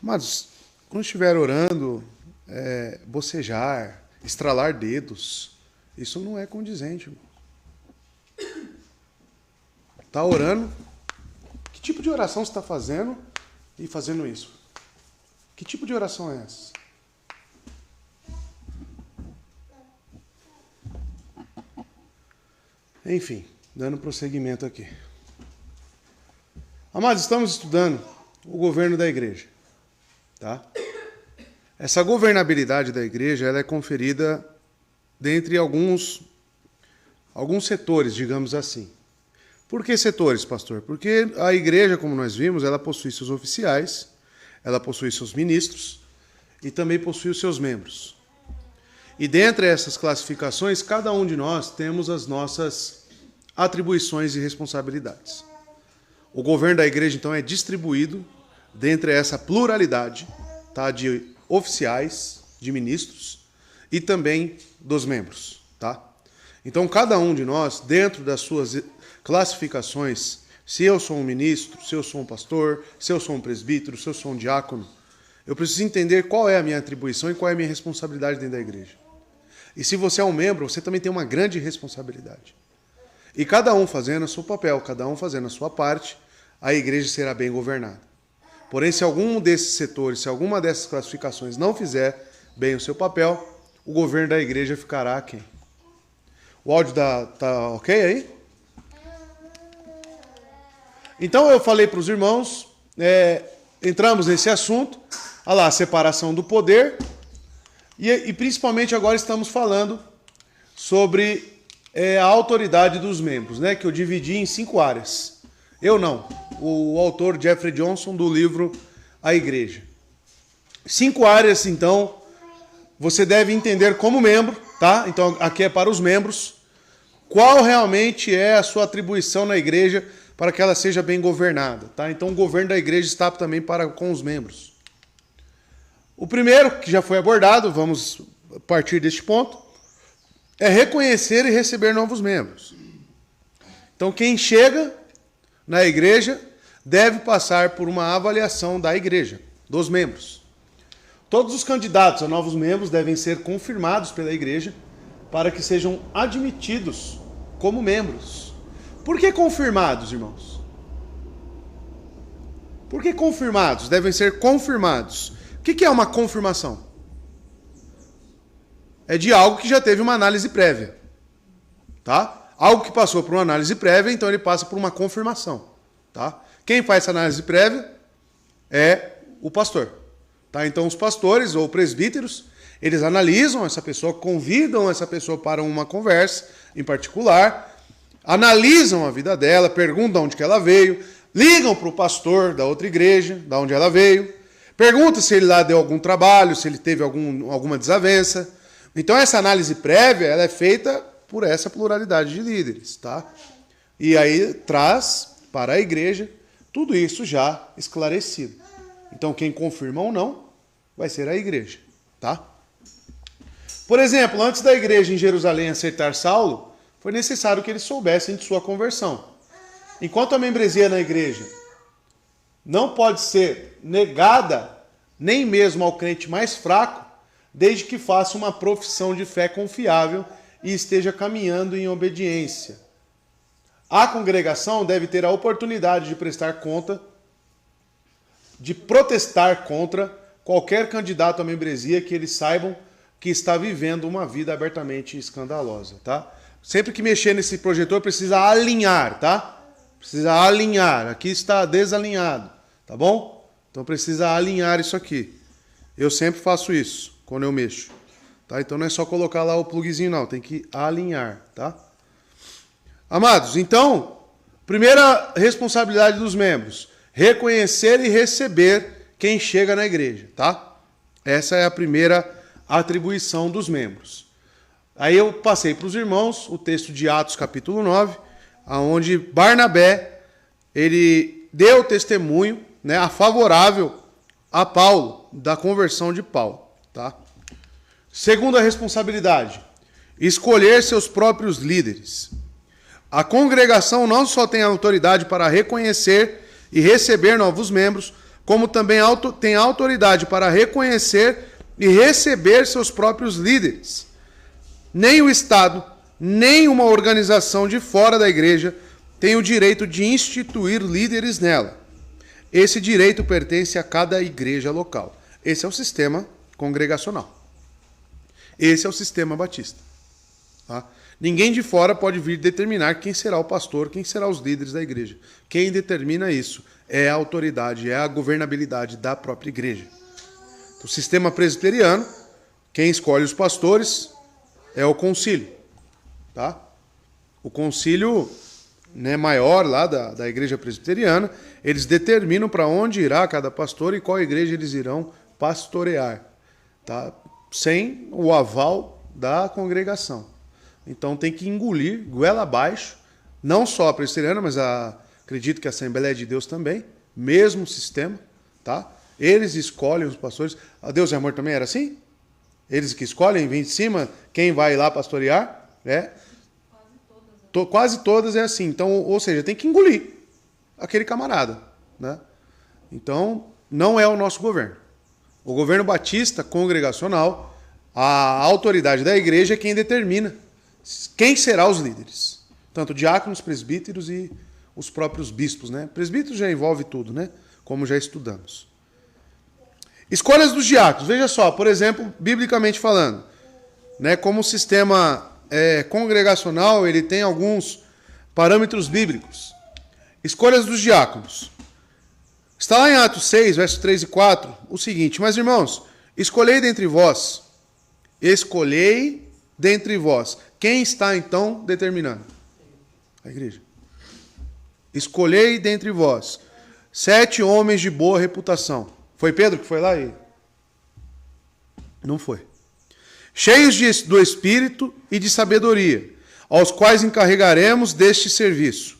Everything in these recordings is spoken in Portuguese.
Mas, quando estiver orando, bocejar, estralar dedos, isso não é condizente, irmão. Está orando? Que tipo de oração você está fazendo e fazendo isso? Que tipo de oração é essa? Enfim, dando prosseguimento aqui. Amados, estamos estudando o governo da igreja. Tá? Essa governabilidade da igreja ela é conferida dentre alguns setores, digamos assim. Por que setores, pastor? Porque a igreja, como nós vimos, ela possui seus oficiais, ela possui seus ministros e também possui os seus membros. E dentre essas classificações, cada um de nós temos as nossas atribuições e responsabilidades. O governo da igreja, então, é distribuído dentre essa pluralidade, tá, de oficiais, de ministros e também dos membros. Tá? Então, cada um de nós, dentro das suas classificações, se eu sou um ministro, se eu sou um pastor, se eu sou um presbítero, se eu sou um diácono, eu preciso entender qual é a minha atribuição e qual é a minha responsabilidade dentro da igreja. E se você é um membro, você também tem uma grande responsabilidade. E cada um fazendo o seu papel, cada um fazendo a sua parte, a igreja será bem governada. Porém, se algum desses setores, se alguma dessas classificações não fizer bem o seu papel, o governo da igreja ficará aquém. O áudio tá ok aí? Então eu falei para os irmãos, entramos nesse assunto, olha lá, a separação do poder, e principalmente agora estamos falando sobre a autoridade dos membros, né, que eu dividi em 5 áreas. Eu não, o autor Jeffrey Johnson do livro A Igreja. 5 áreas, então, você deve entender como membro, tá? Então aqui é para os membros, qual realmente é a sua atribuição na igreja para que ela seja bem governada, tá? Então o governo da igreja está também para com os membros. O primeiro, que já foi abordado, vamos partir deste ponto, é reconhecer e receber novos membros. Então quem chega na igreja deve passar por uma avaliação da igreja, dos membros. Todos os candidatos a novos membros devem ser confirmados pela igreja para que sejam admitidos como membros. Por que confirmados, irmãos? Por que confirmados? Devem ser confirmados. O que é uma confirmação? É de algo que já teve uma análise prévia. Tá? Algo que passou por uma análise prévia, então ele passa por uma confirmação. Tá? Quem faz essa análise prévia é o pastor. Tá? Então os pastores ou presbíteros, eles analisam essa pessoa, convidam essa pessoa para uma conversa em particular, analisam a vida dela, perguntam de onde que ela veio, ligam para o pastor da outra igreja, de onde ela veio, perguntam se ele lá deu algum trabalho, se ele teve alguma desavença. Então essa análise prévia ela é feita por essa pluralidade de líderes. Tá? E aí traz para a igreja tudo isso já esclarecido. Então quem confirma ou não vai ser a igreja. Tá? Por exemplo, antes da igreja em Jerusalém aceitar Saulo, foi necessário que eles soubessem de sua conversão. Enquanto a membresia na igreja não pode ser negada nem mesmo ao crente mais fraco, desde que faça uma profissão de fé confiável e esteja caminhando em obediência. A congregação deve ter a oportunidade de prestar conta, de protestar contra qualquer candidato à membresia que eles saibam que está vivendo uma vida abertamente escandalosa, tá? Sempre que mexer nesse projetor precisa alinhar, tá? Precisa alinhar. Aqui está desalinhado, tá bom? Então precisa alinhar isso aqui. Eu sempre faço isso quando eu mexo, tá? Então não é só colocar lá o pluguezinho não, tem que alinhar, tá? Amados, então, primeira responsabilidade dos membros, reconhecer e receber quem chega na igreja, tá? Essa é a primeira atribuição dos membros. Aí eu passei para os irmãos o texto de Atos capítulo 9, onde Barnabé, ele deu testemunho, né, a favorável a Paulo, da conversão de Paulo. Tá? Segunda responsabilidade, escolher seus próprios líderes. A congregação não só tem autoridade para reconhecer e receber novos membros, como também tem autoridade para reconhecer e receber seus próprios líderes. Nem o Estado, nem uma organização de fora da igreja tem o direito de instituir líderes nela. Esse direito pertence a cada igreja local. Esse é o sistema congregacional. Esse é o sistema batista. Tá? Ninguém de fora pode vir determinar quem será o pastor, quem serão os líderes da igreja. Quem determina isso é a autoridade, é a governabilidade da própria igreja. O sistema presbiteriano, quem escolhe os pastores é o concílio. Tá? O concílio, né, maior lá da igreja presbiteriana, eles determinam para onde irá cada pastor e qual igreja eles irão pastorear. Tá? Sem o aval da congregação. Então tem que engolir, goela abaixo, não só a presbiteriana, mas acredito que a Assembleia de Deus também, mesmo sistema, tá? Eles escolhem os pastores. A Deus e Amor também era assim? Eles que escolhem, vêm de cima, quem vai lá pastorear, né? Quase todas é assim. Então, ou seja, tem que engolir aquele camarada, né? Então, não é o nosso governo. O governo batista congregacional, a autoridade da igreja é quem determina quem será os líderes. Tanto diáconos, presbíteros e os próprios bispos, né? Presbíteros já envolve tudo, né? Como já estudamos. Escolhas dos diáconos. Veja só, por exemplo, biblicamente falando, né? Como o sistema congregacional, ele tem alguns parâmetros bíblicos. Escolhas dos diáconos. Está lá em Atos 6, versos 3 e 4, o seguinte: mas, irmãos, escolhei dentre vós. Quem está, então, determinando? A igreja. Escolhei dentre vós 7 homens de boa reputação. Foi Pedro que foi lá? Não foi. Cheios do Espírito e de sabedoria, aos quais encarregaremos deste serviço.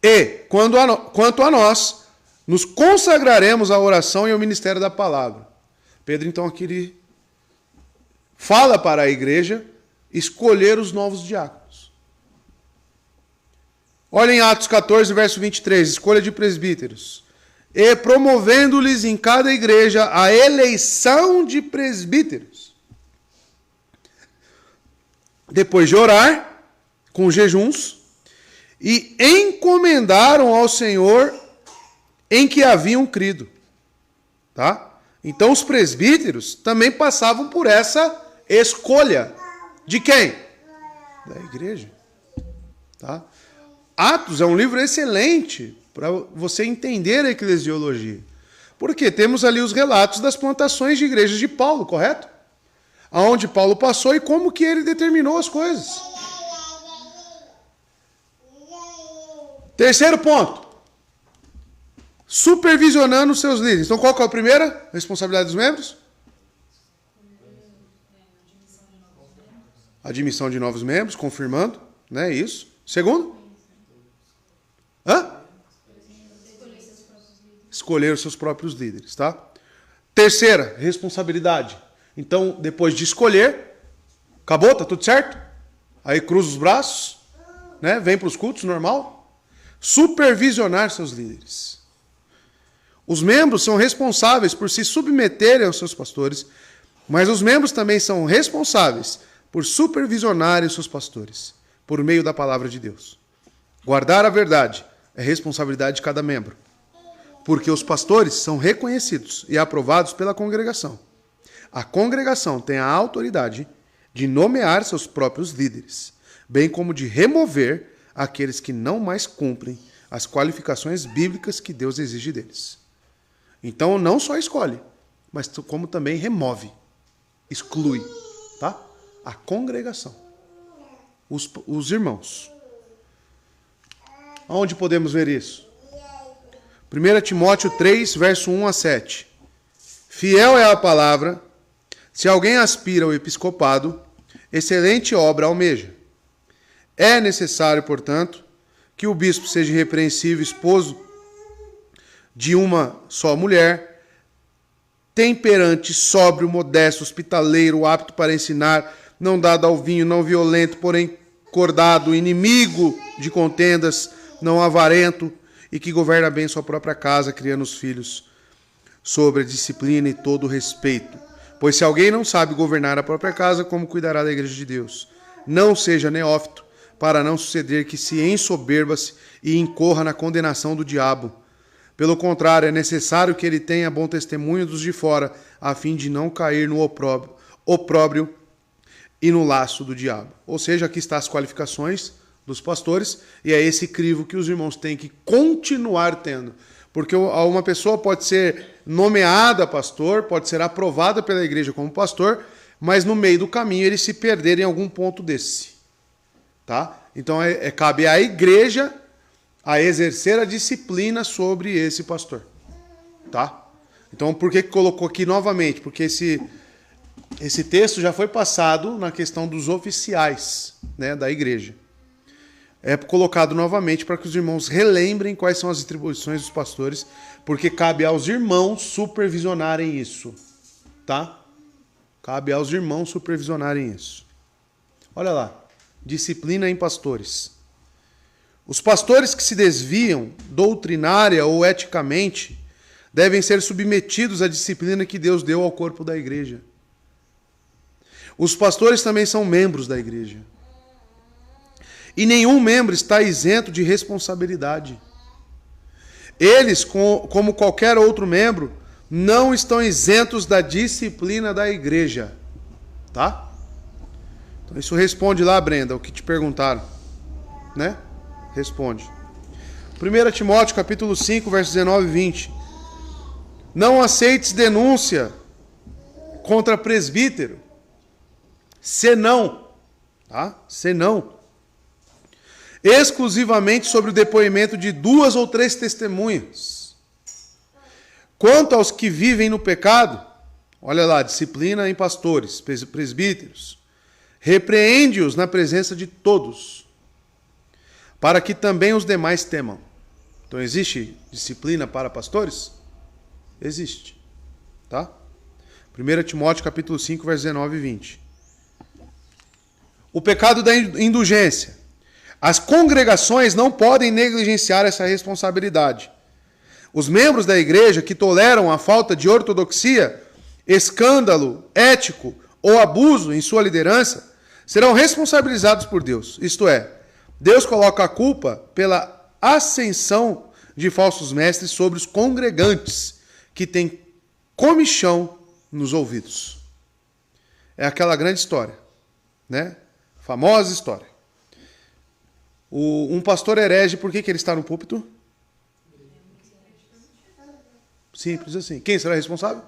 E, quanto a nós, nos consagraremos à oração e ao ministério da palavra. Pedro, então, aqui ele fala para a igreja escolher os novos diáconos. Olhem Atos 14, verso 23, escolha de presbíteros. E promovendo-lhes em cada igreja a eleição de presbíteros. Depois de orar, com jejuns, e encomendaram ao Senhor em que haviam crido. Tá? Então os presbíteros também passavam por essa escolha. De quem? Da igreja. Tá? Atos é um livro excelente para você entender a eclesiologia. Porque temos ali os relatos das plantações de igrejas de Paulo, correto? Aonde Paulo passou e como que ele determinou as coisas. Terceiro ponto. Supervisionando os seus líderes. Então qual que é a primeira responsabilidade dos membros? Admissão de novos membros, confirmando, né? Isso. Segundo? Escolher os seus próprios líderes, tá? Terceira, responsabilidade. Então, depois de escolher, acabou, tá tudo certo? Aí cruza os braços, né? Vem para os cultos, normal. Supervisionar seus líderes. Os membros são responsáveis por se submeterem aos seus pastores, mas os membros também são responsáveis por supervisionarem os seus pastores, por meio da palavra de Deus. Guardar a verdade é responsabilidade de cada membro, porque os pastores são reconhecidos e aprovados pela congregação. A congregação tem a autoridade de nomear seus próprios líderes, bem como de remover aqueles que não mais cumprem as qualificações bíblicas que Deus exige deles. Então, não só escolhe, mas como também remove, exclui, tá? A congregação, os irmãos. Onde podemos ver isso? 1 Timóteo 3, verso 1 a 7. Fiel é a palavra, se alguém aspira ao episcopado, excelente obra almeja. É necessário, portanto, que o bispo seja irrepreensível, esposo de uma só mulher, temperante, sóbrio, modesto, hospitaleiro, apto para ensinar, não dado ao vinho, não violento, porém cordado, inimigo de contendas, não avarento, e que governa bem sua própria casa, criando os filhos sobre a disciplina e todo o respeito. Pois se alguém não sabe governar a própria casa, como cuidará da igreja de Deus? Não seja neófito, para não suceder que se ensoberba-se e incorra na condenação do diabo. Pelo contrário, é necessário que ele tenha bom testemunho dos de fora, a fim de não cair no opróbrio e no laço do diabo. Ou seja, aqui estão as qualificações dos pastores, e é esse crivo que os irmãos têm que continuar tendo. Porque uma pessoa pode ser nomeada pastor, pode ser aprovada pela igreja como pastor, mas no meio do caminho ele se perder em algum ponto desse. Tá? Então cabe à igreja a exercer a disciplina sobre esse pastor. Tá? Então por que colocou aqui novamente? Porque esse texto já foi passado na questão dos oficiais, né, da igreja. É colocado novamente para que os irmãos relembrem quais são as atribuições dos pastores, porque cabe aos irmãos supervisionarem isso. Tá? Cabe aos irmãos supervisionarem isso. Olha lá. Disciplina em pastores. Os pastores que se desviam doutrinária ou eticamente devem ser submetidos à disciplina que Deus deu ao corpo da igreja. Os pastores também são membros da igreja. E nenhum membro está isento de responsabilidade. Eles, como qualquer outro membro, não estão isentos da disciplina da igreja. Tá? Então isso responde lá, Brenda, o que te perguntaram. Né? Responde. 1 Timóteo capítulo 5, versos 19 e 20. Não aceites denúncia contra presbítero, senão, tá? Senão, exclusivamente sobre o depoimento de 2 ou 3 testemunhas. Quanto aos que vivem no pecado, olha lá, disciplina em pastores, presbíteros, repreende-os na presença de todos, para que também os demais temam. Então existe disciplina para pastores? Existe. Tá? 1 Timóteo capítulo 5, versos 19 e 20. O pecado da indulgência. As congregações não podem negligenciar essa responsabilidade. Os membros da igreja que toleram a falta de ortodoxia, escândalo ético ou abuso em sua liderança serão responsabilizados por Deus. Isto é, Deus coloca a culpa pela ascensão de falsos mestres sobre os congregantes que têm comichão nos ouvidos. É aquela grande história, né? Famosa história. Um pastor herege, por que ele está no púlpito? Simples assim. Quem será responsável?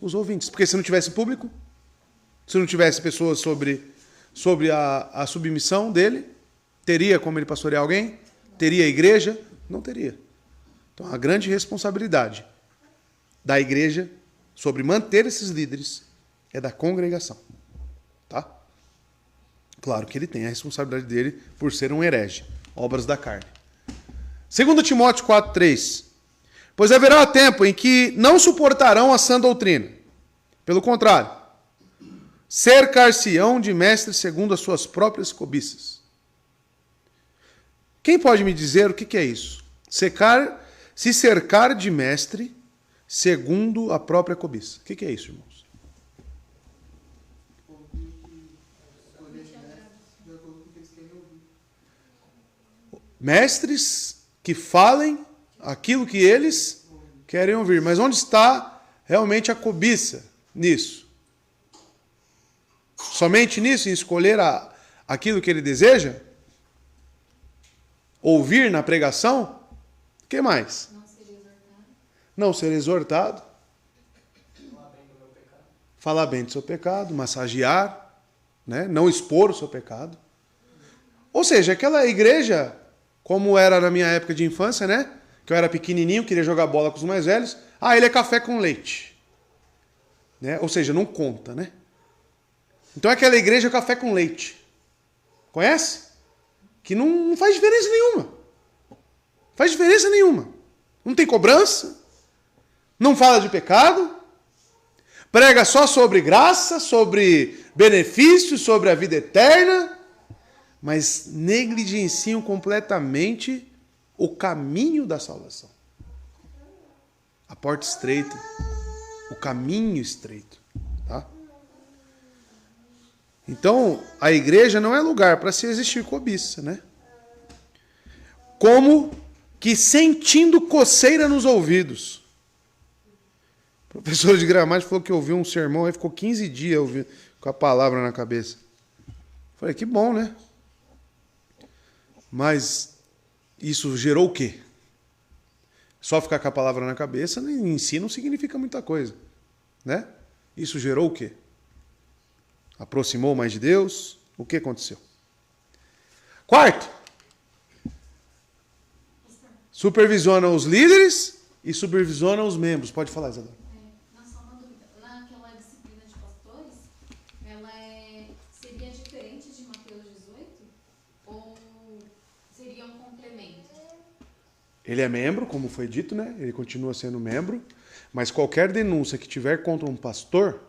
Os ouvintes. Porque se não tivesse público, se não tivesse pessoas sobre a submissão dele, teria como ele pastorear alguém? Teria igreja? Não teria. Então a grande responsabilidade da igreja sobre manter esses líderes é da congregação. Tá? Claro que ele tem a responsabilidade dele por ser um herege. Obras da carne. 2 Timóteo 4,3. Pois haverá tempo em que não suportarão a sã doutrina. Pelo contrário, cercar-se-ão de mestres segundo as suas próprias cobiças. Quem pode me dizer o que é isso? Se cercar de mestre segundo a própria cobiça. O que é isso, irmãos? Mestres que falem aquilo que eles querem ouvir. Mas onde está realmente a cobiça nisso? Somente nisso, em escolher aquilo que ele deseja? Ouvir na pregação? O que mais? Não ser exortado. Falar bem do seu pecado, massagear, né? Não expor o seu pecado. Ou seja, aquela igreja, como era na minha época de infância, né? Que eu era pequenininho, queria jogar bola com os mais velhos. Ah, ele é café com leite. Né? Ou seja, não conta, né? Então aquela igreja é café com leite. Conhece? Que não faz diferença nenhuma. Faz diferença nenhuma. Não tem cobrança. Não fala de pecado. Prega só sobre graça, sobre benefícios, sobre a vida eterna. Mas negligenciam completamente o caminho da salvação. a porta estreita, o caminho estreito, tá? Então, a igreja não é lugar para se existir cobiça, né? Como que sentindo coceira nos ouvidos. O professor de gramática falou que ouviu um sermão, aí ficou 15 dias ouvindo, com a palavra na cabeça. Falei, que bom, né? Mas isso gerou o quê? Só ficar com a palavra na cabeça em si não significa muita coisa, né? Isso gerou o quê? Aproximou mais de Deus? O que aconteceu? Quarto, supervisiona os líderes e supervisiona os membros. Pode falar, Isadora. Só uma dúvida. Naquela disciplina de pastores, ela seria diferente de Mateus 18? Ou seria um complemento? Ele é membro, como foi dito, né? Ele continua sendo membro, mas qualquer denúncia que tiver contra um pastor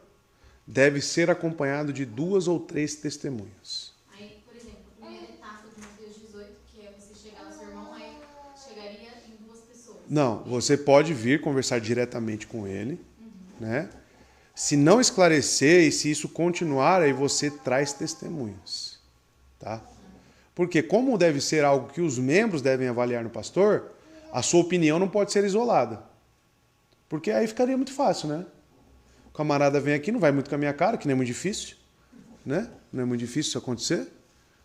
deve ser acompanhado de 2 ou 3 testemunhas. Aí, por exemplo, a primeira etapa de Mateus 18, que é você chegar ao seu irmão, aí chegaria em 2 pessoas. Não, você pode vir conversar diretamente com ele, né? Se não esclarecer e se isso continuar, aí você traz testemunhas, tá? Porque como deve ser algo que os membros devem avaliar no pastor, a sua opinião não pode ser isolada. Porque aí ficaria muito fácil, né? O camarada vem aqui, não vai muito com a minha cara, que não é muito difícil, né? Não é muito difícil isso acontecer.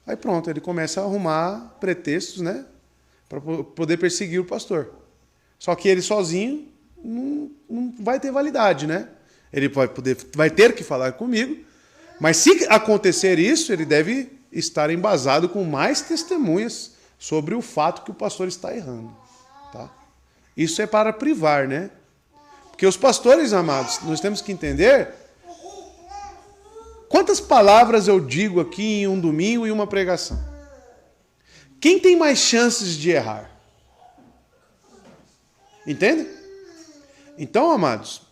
Aí pronto, ele começa a arrumar pretextos, né? Para poder perseguir o pastor. Só que ele sozinho não vai ter validade, né? Ele vai ter que falar comigo, mas se acontecer isso, ele deve estar embasado com mais testemunhas sobre o fato que o pastor está errando, tá? Isso é para privar, né? Porque os pastores, amados, nós temos que entender quantas palavras eu digo aqui em um domingo e uma pregação. Quem tem mais chances de errar? Entende? Então, amados,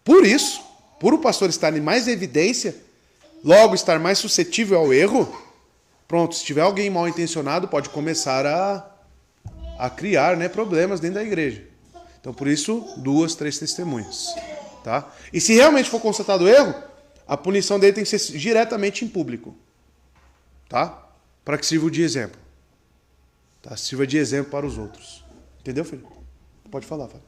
por isso, por o pastor estar em mais evidência, logo estar mais suscetível ao erro, pronto, se tiver alguém mal intencionado, pode começar a criar, né, problemas dentro da igreja. Então, por isso, 2, 3 testemunhas, tá? E se realmente for constatado erro, a punição dele tem que ser diretamente em público, tá? Para que sirva de exemplo, tá? Sirva de exemplo para os outros. Entendeu, filho? Pode falar, Fábio.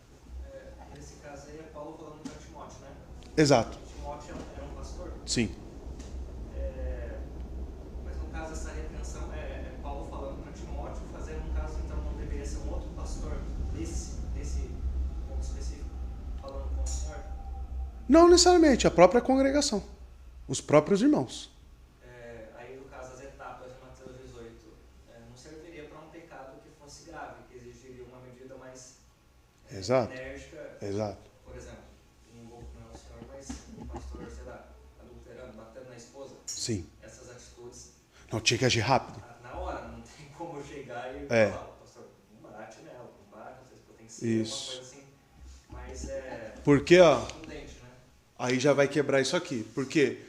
Nesse caso aí é Paulo falando para Timóteo, né? Exato. Timóteo era um pastor? Sim. Mas no caso essa repreensão é Paulo falando para Timóteo, fazendo um caso então não deveria ser um outro pastor desse ponto específico, falando com o Senhor? Não necessariamente, a própria congregação. Os próprios irmãos. Aí no caso as etapas de Mateus 18 não serviria para um pecado que fosse grave, que exigiria uma medida mais Exato. enérgica. Exato. Por exemplo, não é o senhor, mas um pastor, sei lá, adulterando, batendo na esposa. Sim. Essas atitudes, Não, tinha que agir rápido. na hora, não tem como eu chegar e É. falar, pastor, não bate nela, não bate, tem que ser Isso. uma coisa assim, mas Porque, ó, prudente, né? aí já vai quebrar isso aqui. Por quê?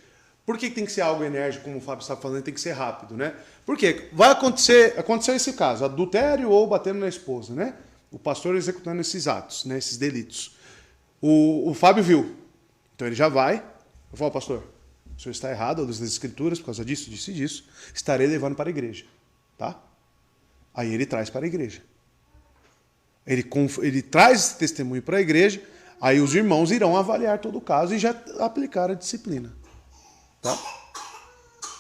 Por que tem que ser algo enérgico, como o Fábio está falando, tem que ser rápido, né? Porque vai aconteceu esse caso, adultério ou batendo na esposa, né? O pastor executando esses atos, né? Esses delitos. O Fábio viu. Então ele já vai. Eu falo, pastor, o senhor está errado, das escrituras, por causa disso, disso e disso. Estarei levando para a igreja. Tá? Aí ele traz para a igreja. Ele traz esse testemunho para a igreja, aí os irmãos irão avaliar todo o caso e já aplicar a disciplina. Tá?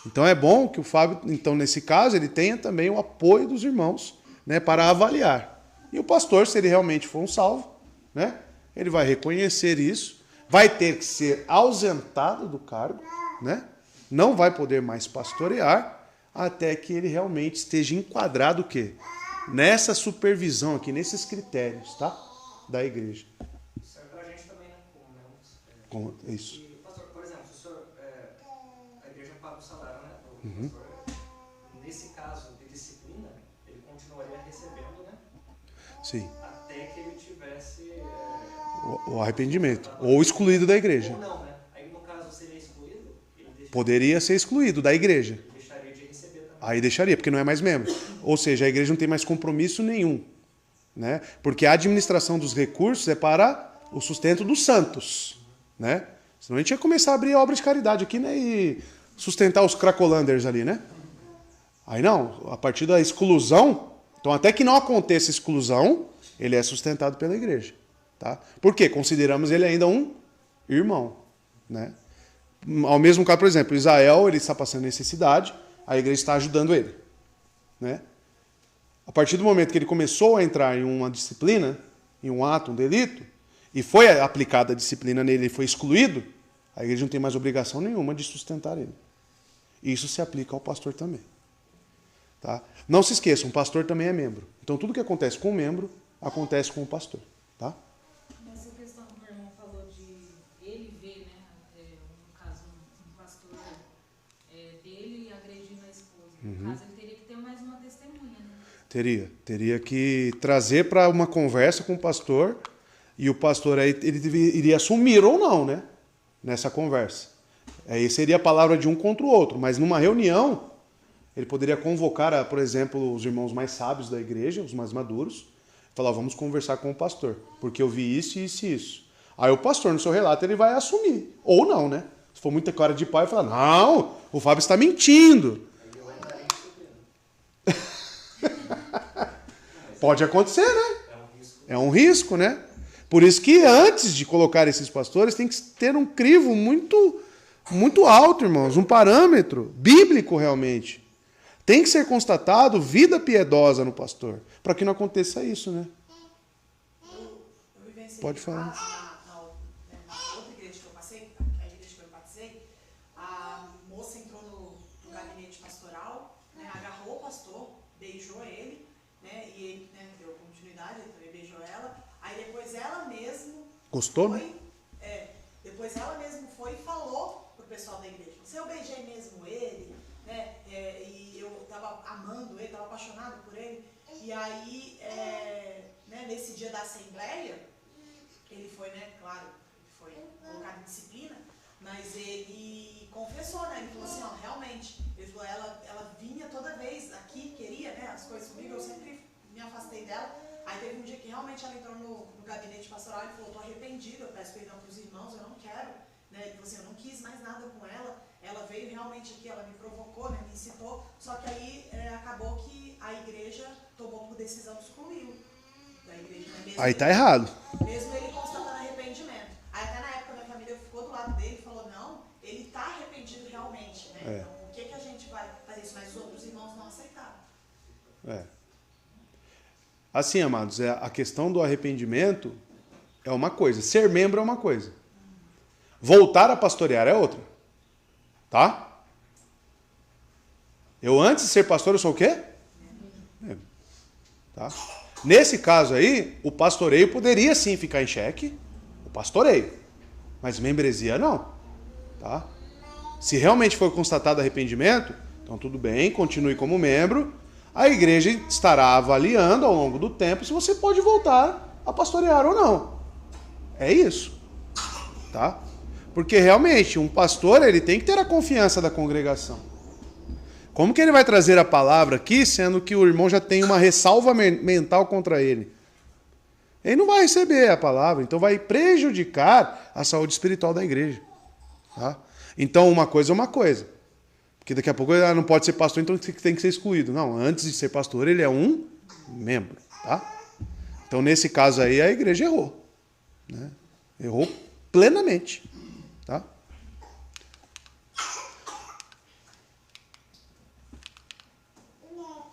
Então é bom que o Fábio, então nesse caso, ele tenha também o apoio dos irmãos, né, para avaliar. E o pastor, se ele realmente for um salvo, né, ele vai reconhecer isso, vai ter que ser ausentado do cargo, né, não vai poder mais pastorear, até que ele realmente esteja enquadrado o quê? Nessa supervisão aqui, nesses critérios, tá? Da igreja. Serve pra gente também, né? Como membros. É isso. E, pastor, por exemplo, se o senhor, a igreja paga o salário, né? O pastor, nesse caso de disciplina, ele continuaria recebendo, né? Sim. Até que ele tivesse... O arrependimento. Ou excluído da igreja. Ou não, né? Aí, no caso, seria excluído, Poderia ser excluído da igreja. ele deixaria de receber também. Aí deixaria, porque não é mais membro. Ou seja, a igreja não tem mais compromisso nenhum, né? Porque a administração dos recursos é para o sustento dos santos, né? Senão a gente ia começar a abrir obra de caridade aqui, né? E sustentar os cracolanders ali, né? Aí não, a partir da exclusão, então até que não aconteça exclusão, ele é sustentado pela igreja, tá? Por quê? Consideramos ele ainda um irmão, né? Ao mesmo caso, por exemplo, Israel, ele está passando necessidade, a igreja está ajudando ele, né? A partir do momento que ele começou a entrar em uma disciplina, em um ato, um delito, e foi aplicada a disciplina nele e foi excluído, a igreja não tem mais obrigação nenhuma de sustentar ele. Isso se aplica ao pastor também. Tá? Não se esqueça, um pastor também é membro. Então tudo que acontece com o membro, acontece com o pastor. Tá? Nessa questão que o meu irmão falou de ele ver, né, no caso, um pastor dele agredindo a esposa. No caso, ele teria que ter mais uma testemunha, né? Teria que trazer para uma conversa com o pastor, e o pastor aí ele iria assumir ou não, né? Nessa conversa. Aí seria a palavra de um contra o outro, mas numa reunião ele poderia convocar, por exemplo, os irmãos mais sábios da igreja, os mais maduros, e falar, vamos conversar com o pastor, porque eu vi isso, isso e isso. Aí o pastor, no seu relato, ele vai assumir. Ou não, né? Se for muita cara de pau, ele fala, não, o Fábio está mentindo. Pode acontecer, né? É um risco, né? Por isso que antes de colocar esses pastores, tem que ter um crivo muito, muito alto, irmãos, um parâmetro bíblico realmente. Tem que ser constatado vida piedosa no pastor, para que não aconteça isso, né? Eu vivenciei Pode falar. Na outra igreja que eu passei, a igreja que eu batizei, a moça entrou no gabinete pastoral, né, agarrou o pastor, beijou ele, né, e ele, né, deu continuidade, ele também beijou ela. Aí depois ela mesma Gostou, né? depois ela mesma foi e falou pro pessoal da igreja, se eu beijei mesmo ele, né, e eu estava amando ele, estava apaixonado por ele, e aí, né, nesse dia da assembleia, ele foi, né, claro, foi colocado em disciplina, mas ele confessou, né, ele falou assim, ó, realmente, ele falou, ela vinha toda vez aqui, queria, né, as coisas comigo, eu sempre me afastei dela. Aí teve um dia que realmente ela entrou no gabinete pastoral e falou, estou arrependida, eu peço perdão para os irmãos, eu não quero, né? Ele falou assim, eu não quis mais nada com ela veio realmente aqui, ela me provocou, né? Me incitou, só que aí acabou que a igreja tomou por decisão excluí-lo da igreja. Né? Aí tá errado. Mesmo ele constatando arrependimento. Aí até na época minha família ficou do lado dele e falou, não, ele está arrependido realmente, né? Então por que a gente vai fazer isso? Mas os outros irmãos não aceitaram. Assim, amados, a questão do arrependimento é uma coisa, ser membro é uma coisa. Voltar a pastorear é outra. Tá? Eu antes de ser pastor, eu sou o quê? Membro. Tá? Nesse caso aí, o pastoreio poderia sim ficar em xeque, o pastoreio, mas membresia não. Tá? Se realmente for constatado arrependimento, então tudo bem, continue como membro. A igreja estará avaliando ao longo do tempo se você pode voltar a pastorear ou não. É isso. Tá? Porque realmente, um pastor ele tem que ter a confiança da congregação. Como que ele vai trazer a palavra aqui, sendo que o irmão já tem uma ressalva mental contra ele? Ele não vai receber a palavra, então vai prejudicar a saúde espiritual da igreja. Tá? Então, uma coisa é uma coisa. Porque daqui a pouco ele não pode ser pastor, então tem que ser excluído. Não, antes de ser pastor, ele é um membro. Tá? Então, nesse caso aí, a igreja errou. Né? Errou plenamente. Tá?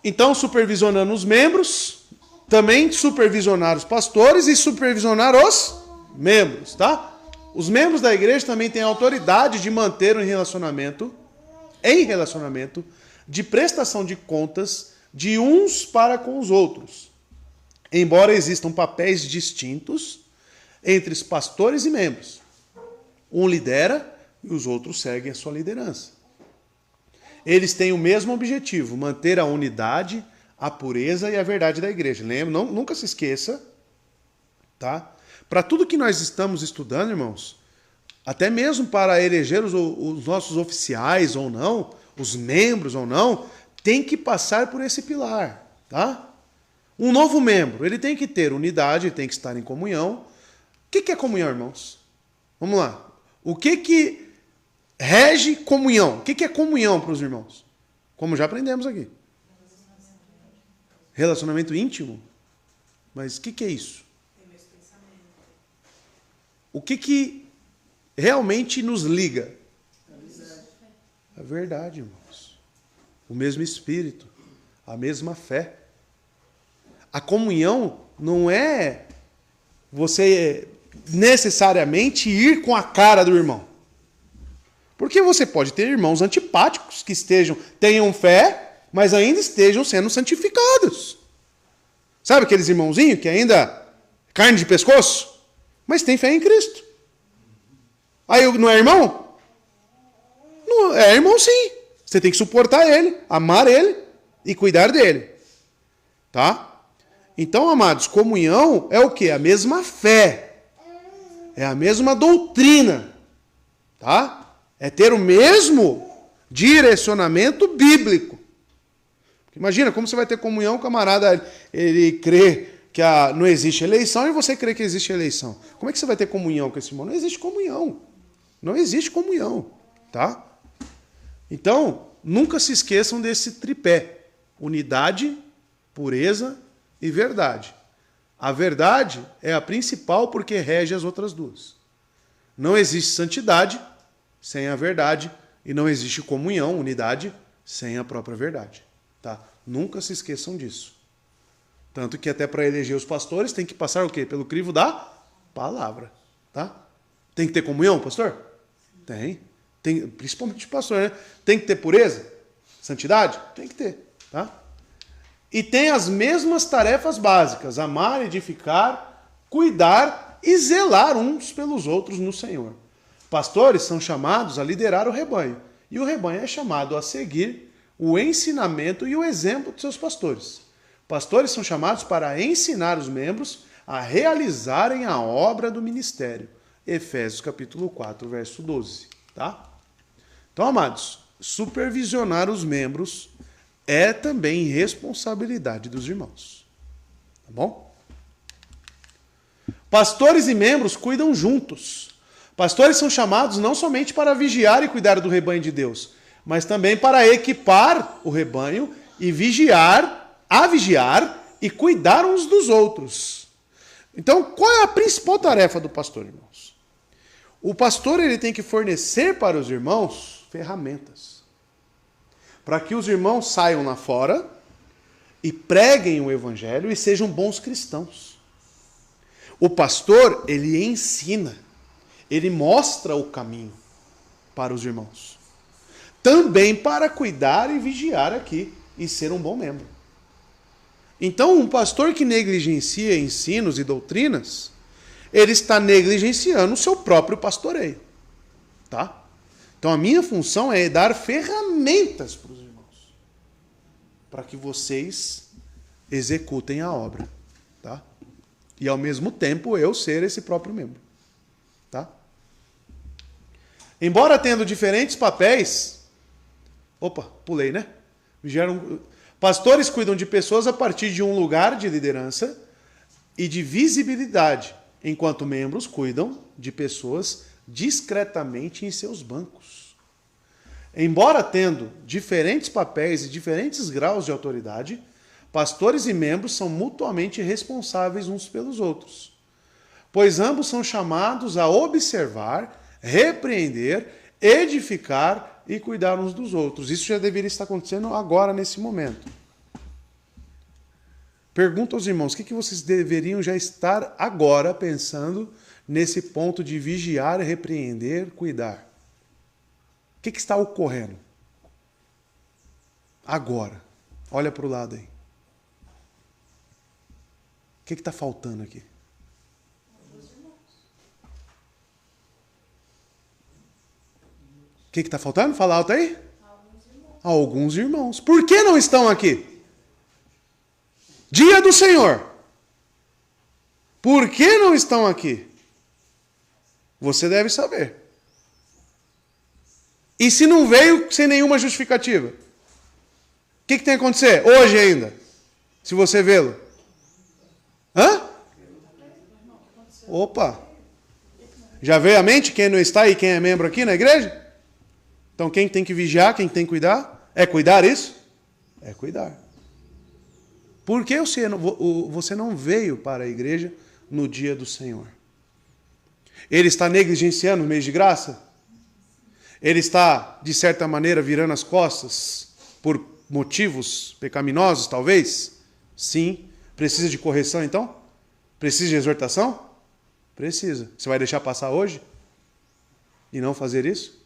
Então, supervisionando os membros, também supervisionar os pastores e supervisionar os membros. Tá? Os membros da igreja também têm a autoridade de manter um relacionamento de prestação de contas de uns para com os outros. Embora existam papéis distintos entre os pastores e membros. Um lidera e os outros seguem a sua liderança. Eles têm o mesmo objetivo, manter a unidade, a pureza e a verdade da igreja. Lembra? Nunca se esqueça, tá? Para tudo que nós estamos estudando, irmãos, até mesmo para eleger os nossos oficiais ou não, os membros ou não, tem que passar por esse pilar, tá? Um novo membro, ele tem que ter unidade, tem que estar em comunhão. O que é comunhão, irmãos? Vamos lá. O que rege comunhão? O que é comunhão para os irmãos? Como já aprendemos aqui. Relacionamento íntimo? Mas o que é isso? O que realmente nos liga? A verdade, irmãos. O mesmo Espírito. A mesma fé. A comunhão não é você necessariamente ir com a cara do irmão. Porque você pode ter irmãos antipáticos que tenham fé, mas ainda estejam sendo santificados. Sabe aqueles irmãozinhos que ainda carne de pescoço, mas tem fé em Cristo? Aí não é irmão? Não, é irmão sim. Você tem que suportar ele, amar ele e cuidar dele. Tá? Então, amados, comunhão é o quê? A mesma fé. É a mesma doutrina. Tá? É ter o mesmo direcionamento bíblico. Imagina, como você vai ter comunhão, o camarada, ele crê que não existe eleição e você crê que existe eleição. Como é que você vai ter comunhão com esse irmão? Não existe comunhão. Não existe comunhão. Tá? Então, nunca se esqueçam desse tripé. Unidade, pureza e verdade. A verdade é a principal porque rege as outras duas. Não existe santidade sem a verdade e não existe comunhão, unidade, sem a própria verdade. Tá? Nunca se esqueçam disso. Tanto que até para eleger os pastores tem que passar o quê? Pelo crivo da palavra. Tá? Tem que ter comunhão, pastor? Tem. Principalmente o pastor, né? Tem que ter pureza? Santidade? Tem que ter. Tá? E tem as mesmas tarefas básicas: amar, edificar, cuidar e zelar uns pelos outros no Senhor. Pastores são chamados a liderar o rebanho. E o rebanho é chamado a seguir o ensinamento e o exemplo de seus pastores. Pastores são chamados para ensinar os membros a realizarem a obra do ministério. Efésios capítulo 4, verso 12. Tá? Então, amados, supervisionar os membros é também responsabilidade dos irmãos. Tá bom? Pastores e membros cuidam juntos. Pastores são chamados não somente para vigiar e cuidar do rebanho de Deus, mas também para equipar o rebanho e vigiar e cuidar uns dos outros. Então, qual é a principal tarefa do pastor, irmãos? O pastor ele tem que fornecer para os irmãos ferramentas, para que os irmãos saiam lá fora e preguem o evangelho e sejam bons cristãos. O pastor, ele ensina, ele mostra o caminho para os irmãos. Também para cuidar e vigiar aqui e ser um bom membro. Então, um pastor que negligencia ensinos e doutrinas, ele está negligenciando o seu próprio pastoreio. Tá? Então, a minha função é dar ferramentas para os irmãos, para que vocês executem a obra. Tá? E, ao mesmo tempo, eu ser esse próprio membro. Tá? Embora tendo diferentes papéis... Opa, pulei, né? Pastores cuidam de pessoas a partir de um lugar de liderança e de visibilidade, enquanto membros cuidam de pessoas discretamente em seus bancos. Embora tendo diferentes papéis e diferentes graus de autoridade, pastores e membros são mutuamente responsáveis uns pelos outros, pois ambos são chamados a observar, repreender, edificar e cuidar uns dos outros. Isso já deveria estar acontecendo agora, nesse momento. Pergunto aos irmãos, o que vocês deveriam já estar agora pensando nesse ponto de vigiar, repreender, cuidar? O que está ocorrendo? Agora. Olha para o lado aí. O que está faltando aqui? O que está faltando? Fala alto aí. Alguns irmãos. Por que não estão aqui? Dia do Senhor. Por que não estão aqui? Você deve saber. E se não veio sem nenhuma justificativa? O que tem que acontecer? Hoje ainda. Se você vê-lo. Hã? Opa! Já veio à mente quem não está e quem é membro aqui na igreja? Então quem tem que vigiar, quem tem que cuidar? É cuidar isso? É cuidar. Por que você não veio para a igreja no dia do Senhor? Ele está negligenciando o mês de graça? Ele está, de certa maneira, virando as costas por motivos pecaminosos, talvez? Sim. Precisa de correção, então? Precisa de exortação? Precisa. Você vai deixar passar hoje? E não fazer isso?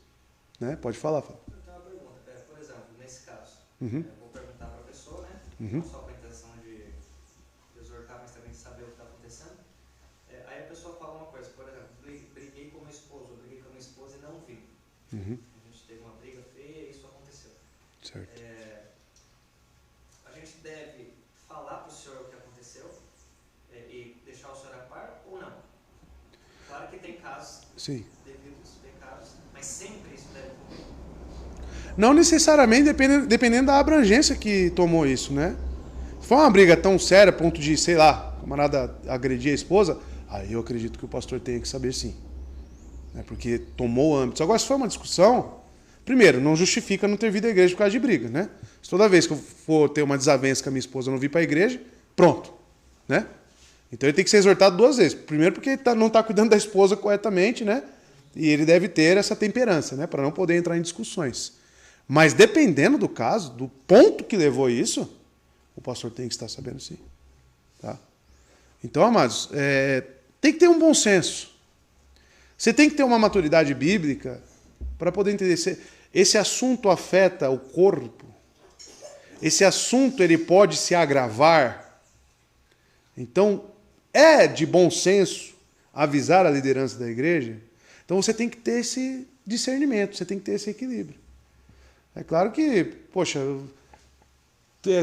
Né? Pode falar, Fábio. Eu tenho uma pergunta. Por exemplo, nesse caso, Uhum. eu vou perguntar para a pessoa, né? Uhum. Não só com a intenção de exortar, mas também de saber o que está acontecendo. Aí a pessoa fala uma coisa, por exemplo, briguei com meu esposo, eu briguei com minha esposa e não vim. Uhum. A gente teve uma briga feia e isso aconteceu. Certo. A gente deve falar para o senhor o que aconteceu e deixar o senhor a par ou não? Claro que tem casos Sim. devidos pecados, mas sempre isso deve ocorrer. Não necessariamente dependendo da abrangência que tomou isso, né? Se for uma briga tão séria, a ponto de, sei lá, o camarada agredir a esposa, aí eu acredito que o pastor tenha que saber sim. Né? Porque tomou âmbito. Agora, se for uma discussão, primeiro, não justifica não ter vindo à igreja por causa de briga, né? Se toda vez que eu for ter uma desavença com a minha esposa eu não vir para a igreja, pronto, né? Então ele tem que ser exortado 2 vezes. Primeiro porque ele não está cuidando da esposa corretamente, né? E ele deve ter essa temperança, né? Para não poder entrar em discussões. Mas dependendo do caso, do ponto que levou isso, o pastor tem que estar sabendo sim. Tá? Então, amados, tem que ter um bom senso. Você tem que ter uma maturidade bíblica para poder entender. Esse assunto afeta o corpo. Esse assunto ele pode se agravar. Então, é de bom senso avisar a liderança da igreja. Então você tem que ter esse discernimento, você tem que ter esse equilíbrio. É claro que, poxa,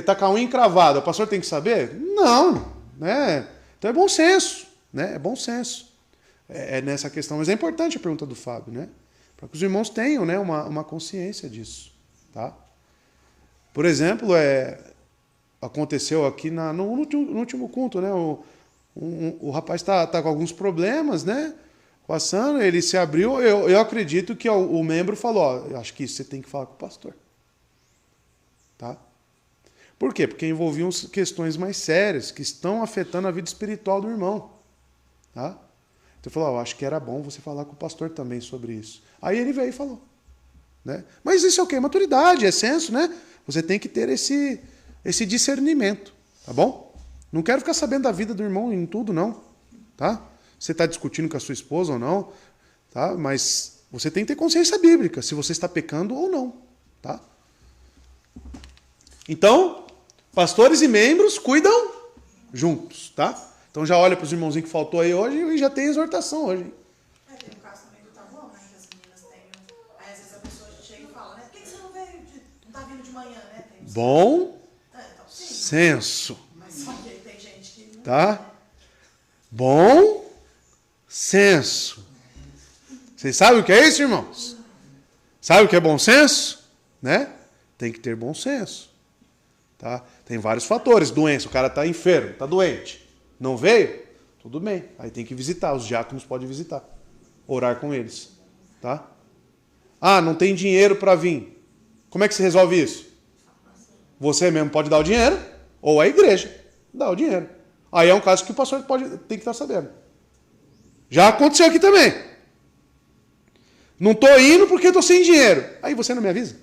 tá com a unha encravada, o pastor tem que saber? Não, né? Então é bom senso, né? É bom senso. É nessa questão, mas é importante a pergunta do Fábio, né? Para que os irmãos tenham, né, uma consciência disso, tá? Por exemplo, aconteceu aqui no último culto, né? O rapaz está com alguns problemas, né? Passando, ele se abriu. Eu acredito que o membro falou: ó, eu acho que isso você tem que falar com o pastor. Tá? Por quê? Porque envolviam questões mais sérias que estão afetando a vida espiritual do irmão. Tá? Então ele falou: ó, eu acho que era bom você falar com o pastor também sobre isso. Aí ele veio e falou. Né? Mas isso é o quê? Maturidade, é senso, né? Você tem que ter esse discernimento, tá bom? Não quero ficar sabendo da vida do irmão em tudo, não. Tá? Você está discutindo com a sua esposa ou não, tá? Mas você tem que ter consciência bíblica, se você está pecando ou não. Tá? Então, pastores e membros cuidam juntos. Tá? Então já olha para os irmãozinhos que faltou aí hoje e já tem exortação hoje. Hein? Tem o caso também do tabuão, né? Que as meninas têm. Aí às vezes a pessoa chega e fala, né? Por que você não veio? Não tá vindo de manhã, né? Bom então, sim, senso. mas só que tem gente que não. Tá? Bom senso. Vocês sabem o que é isso, irmãos? Sabe o que é bom senso? Né? Tem que ter bom senso. Tá? Tem vários fatores. Doença, o cara está enfermo, está doente. Não veio? Tudo bem. Aí tem que visitar. Os diáconos podem visitar. Orar com eles. Tá? Ah, não tem dinheiro para vir. Como é que se resolve isso? Você mesmo pode dar o dinheiro, ou a igreja dá o dinheiro. Aí é um caso que o pastor tem que estar sabendo. Já aconteceu aqui também. Não estou indo porque estou sem dinheiro. Aí você não me avisa.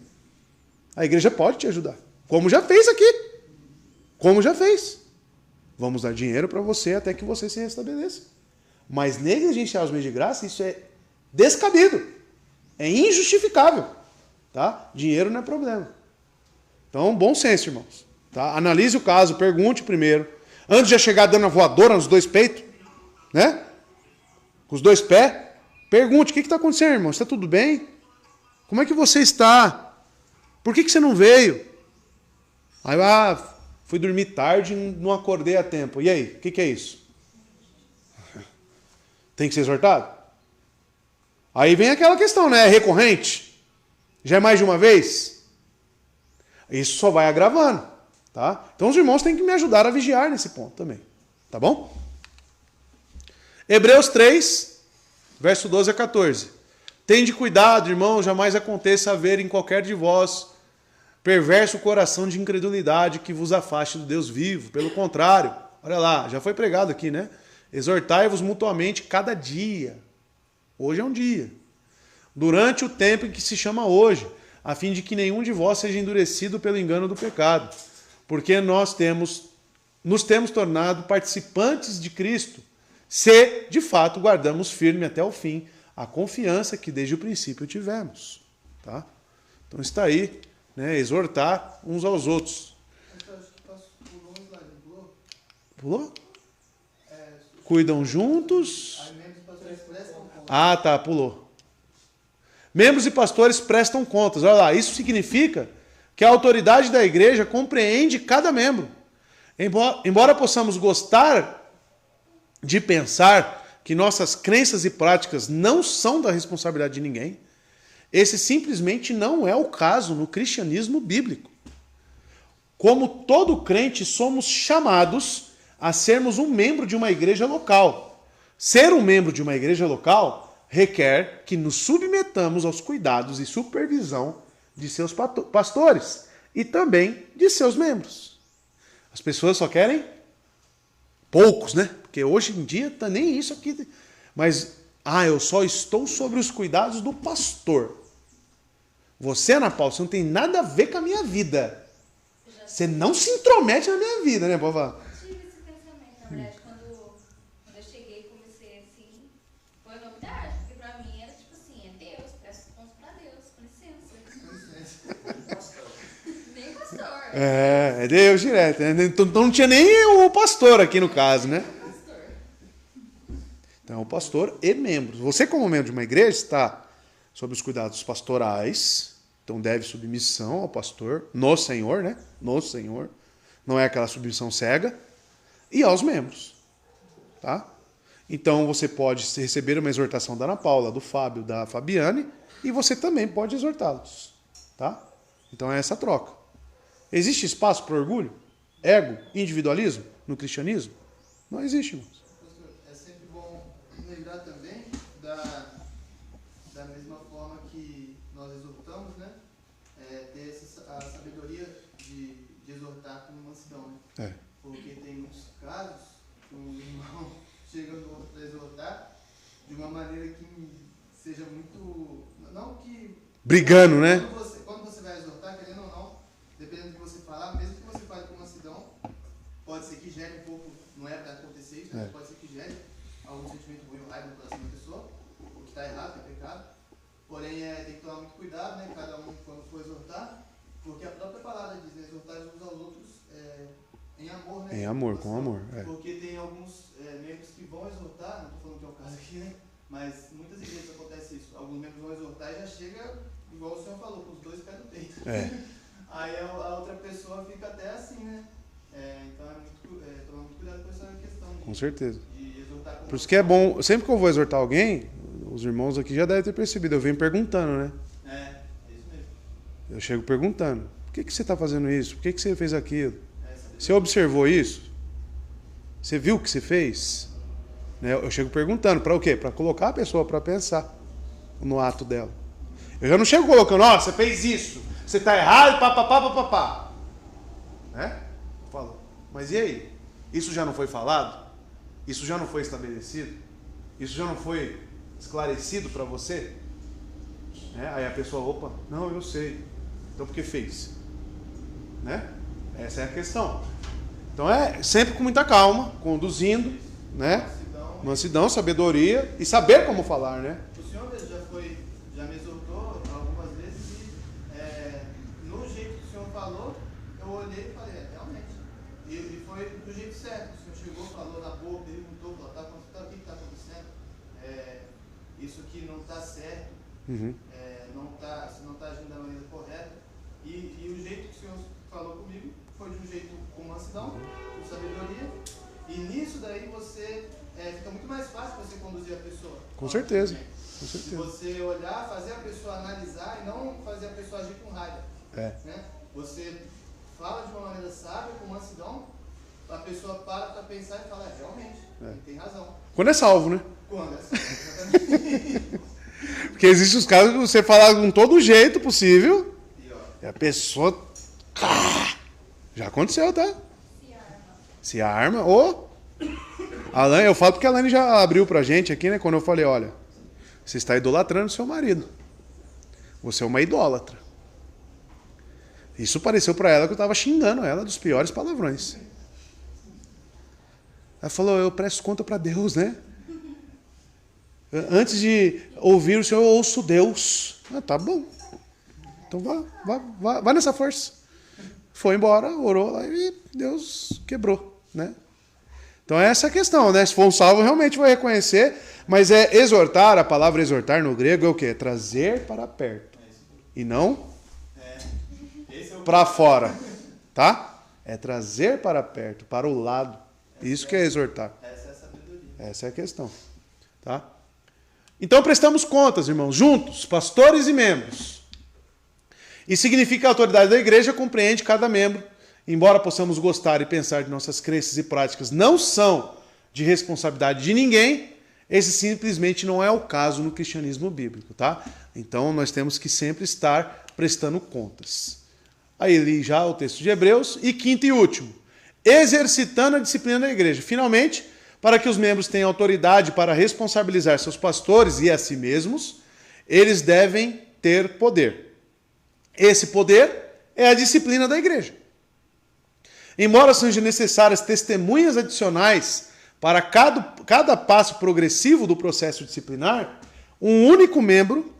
A igreja pode te ajudar. Como já fez aqui. Como já fez. Vamos dar dinheiro para você até que você se restabeleça. Mas negligenciar os meios de graça, isso é descabido. É injustificável. Tá? Dinheiro não é problema. Então, bom senso, irmãos. Tá? Analise o caso, pergunte primeiro. Antes de já chegar dando a voadora nos 2 peitos, né? Com os 2 pés, pergunte: o que está acontecendo, irmão? Está tudo bem? Como é que você está? Por que você não veio? Aí, fui dormir tarde e não acordei a tempo. E aí, o que é isso? Tem que ser exortado? Aí vem aquela questão, né? É recorrente? Já é mais de uma vez? Isso só vai agravando. Tá? Então os irmãos têm que me ajudar a vigiar nesse ponto também. Tá bom? Hebreus 3, verso 12 a 14. Tende cuidado, irmão, jamais aconteça haver em qualquer de vós perverso coração de incredulidade que vos afaste do Deus vivo. Pelo contrário, olha lá, já foi pregado aqui, né? Exortai-vos mutuamente cada dia. Hoje é um dia. Durante o tempo em que se chama hoje, a fim de que nenhum de vós seja endurecido pelo engano do pecado. Porque nos temos tornado participantes de Cristo, se de fato guardamos firme até o fim a confiança que desde o princípio tivemos. Tá? Então está aí, né, exortar uns aos outros. Pulou? Cuidam juntos. Ah, tá, pulou. Membros e pastores prestam contas. Olha lá, isso significa que a autoridade da igreja compreende cada membro. Embora possamos gostar de pensar que nossas crenças e práticas não são da responsabilidade de ninguém, esse simplesmente não é o caso no cristianismo bíblico. Como todo crente, somos chamados a sermos um membro de uma igreja local. Ser um membro de uma igreja local requer que nos submetamos aos cuidados e supervisão de seus pastores e também de seus membros. As pessoas só querem poucos, né? Porque hoje em dia tá nem isso aqui. Mas, eu só estou sobre os cuidados do pastor. Você, Ana Paula, você não tem nada a ver com a minha vida. Você não se intromete na minha vida, né, Pova? Eu tive esse pensamento, na verdade, quando eu cheguei e comecei assim, foi novidade, porque pra mim era tipo assim, é Deus, peço contas pra Deus, com licença. Nem pastor. É Deus direto, né? Então não tinha nem o pastor aqui no caso, né? Então, o pastor e membros. Você, como membro de uma igreja, está sob os cuidados pastorais, então deve submissão ao pastor, no Senhor, né? No Senhor. Não é aquela submissão cega. E aos membros. Tá? Então, você pode receber uma exortação da Ana Paula, do Fábio, da Fabiane, e você também pode exortá-los. Tá? Então, é essa troca. Existe espaço para orgulho, ego, individualismo no cristianismo? Não existe, irmãos. É sempre bom lembrar também da mesma forma que nós exortamos, né? Ter a sabedoria de exortar com mansidão, né? Porque tem muitos casos que um irmão chega no outro para exortar de uma maneira que seja muito... Não que... Brigando, né? Quando você vai exortar, querendo ou não, dependendo do que você falar, mesmo que você fale com mansidão, pode ser que gere um pouco, não é para acontecer isso, mas pode ser que gere algum sentimento ruim ou raiva no coração da pessoa, o que está errado, é pecado. Porém, tem que tomar muito cuidado, né, cada um quando for exortar, porque a própria palavra diz, né, exortar uns aos outros em amor, né? Em amor, com amor. Porque tem alguns membros que vão exortar, não estou falando que é o caso aqui, né, mas muitas igrejas acontece isso. Alguns membros vão exortar e já chega, igual o senhor falou, com os dois pés no peito. Aí a outra pessoa fica até assim, né? Então tomar muito cuidado com essa questão. Com certeza. De exortar com... Por isso que é bom, sempre que eu vou exortar alguém, os irmãos aqui já devem ter percebido, eu venho perguntando, né? É isso mesmo. Eu chego perguntando, por que você está fazendo isso? Por que você fez aquilo? Você observou isso? Você viu o que você fez? Né? Eu chego perguntando, para o quê? Para colocar a pessoa para pensar no ato dela. Eu já não chego colocando, você fez isso, você está errado, papapá. Né? Falo, mas e aí? Isso já não foi falado? Isso já não foi estabelecido? Isso já não foi esclarecido para você? Aí a pessoa, opa, não, eu sei. Então por que fez? Né? Essa é a questão. Então sempre com muita calma, conduzindo, né? Mansidão, sabedoria e saber como falar, né? O senhor mesmo já me exortou algumas vezes e no jeito que o senhor falou, eu olhei e falei, realmente. E foi do jeito certo. O senhor chegou, falou na boca, perguntou, falou, o que está acontecendo? Isso aqui não está certo, você não está agindo da maneira correta. E o jeito que o senhor falou comigo foi de um jeito com mansidão, com sabedoria. E nisso daí você fica muito mais fácil você conduzir a pessoa. Com certeza. Com Se certeza. você olhar, fazer a pessoa analisar e não fazer a pessoa agir com raiva. Né? Você fala de uma maneira sábia, com mansidão, a pessoa para pra pensar e fala, realmente, ele tem razão. Quando é salvo, né? Quando é assim, exatamente. Porque existem os casos que você fala com todo jeito possível E ó, e a pessoa... Já aconteceu, tá? Se arma. Ou... Eu falo porque a Lani já abriu pra gente aqui, né? Quando eu falei, olha, você está idolatrando seu marido. Você é uma idólatra. Isso pareceu pra ela que eu tava xingando ela dos piores palavrões. Ela falou, eu presto conta pra Deus, né? Antes de ouvir o Senhor, eu ouço Deus. Ah, tá bom. Então vai nessa força. Foi embora, orou lá e Deus quebrou, né? Então essa é a questão, né? Se for um salvo, realmente vai reconhecer, mas é exortar, a palavra exortar no grego é o quê? É trazer para perto. E não para fora, tá? É trazer para perto, para o lado. Isso que é exortar. essa é a sabedoria. Essa é a questão, tá? Então prestamos contas, irmãos, juntos, pastores e membros. E significa que a autoridade da igreja compreende cada membro. Embora possamos gostar e pensar de nossas crenças e práticas não são de responsabilidade de ninguém, esse simplesmente não é o caso no cristianismo bíblico, tá? Então nós temos que sempre estar prestando contas. Aí li já o texto de Hebreus. E quinto e último, exercitando a disciplina da igreja. Finalmente, para que os membros tenham autoridade para responsabilizar seus pastores e a si mesmos, eles devem ter poder. Esse poder é a disciplina da igreja. Embora sejam necessárias testemunhas adicionais para cada passo progressivo do processo disciplinar, um único membro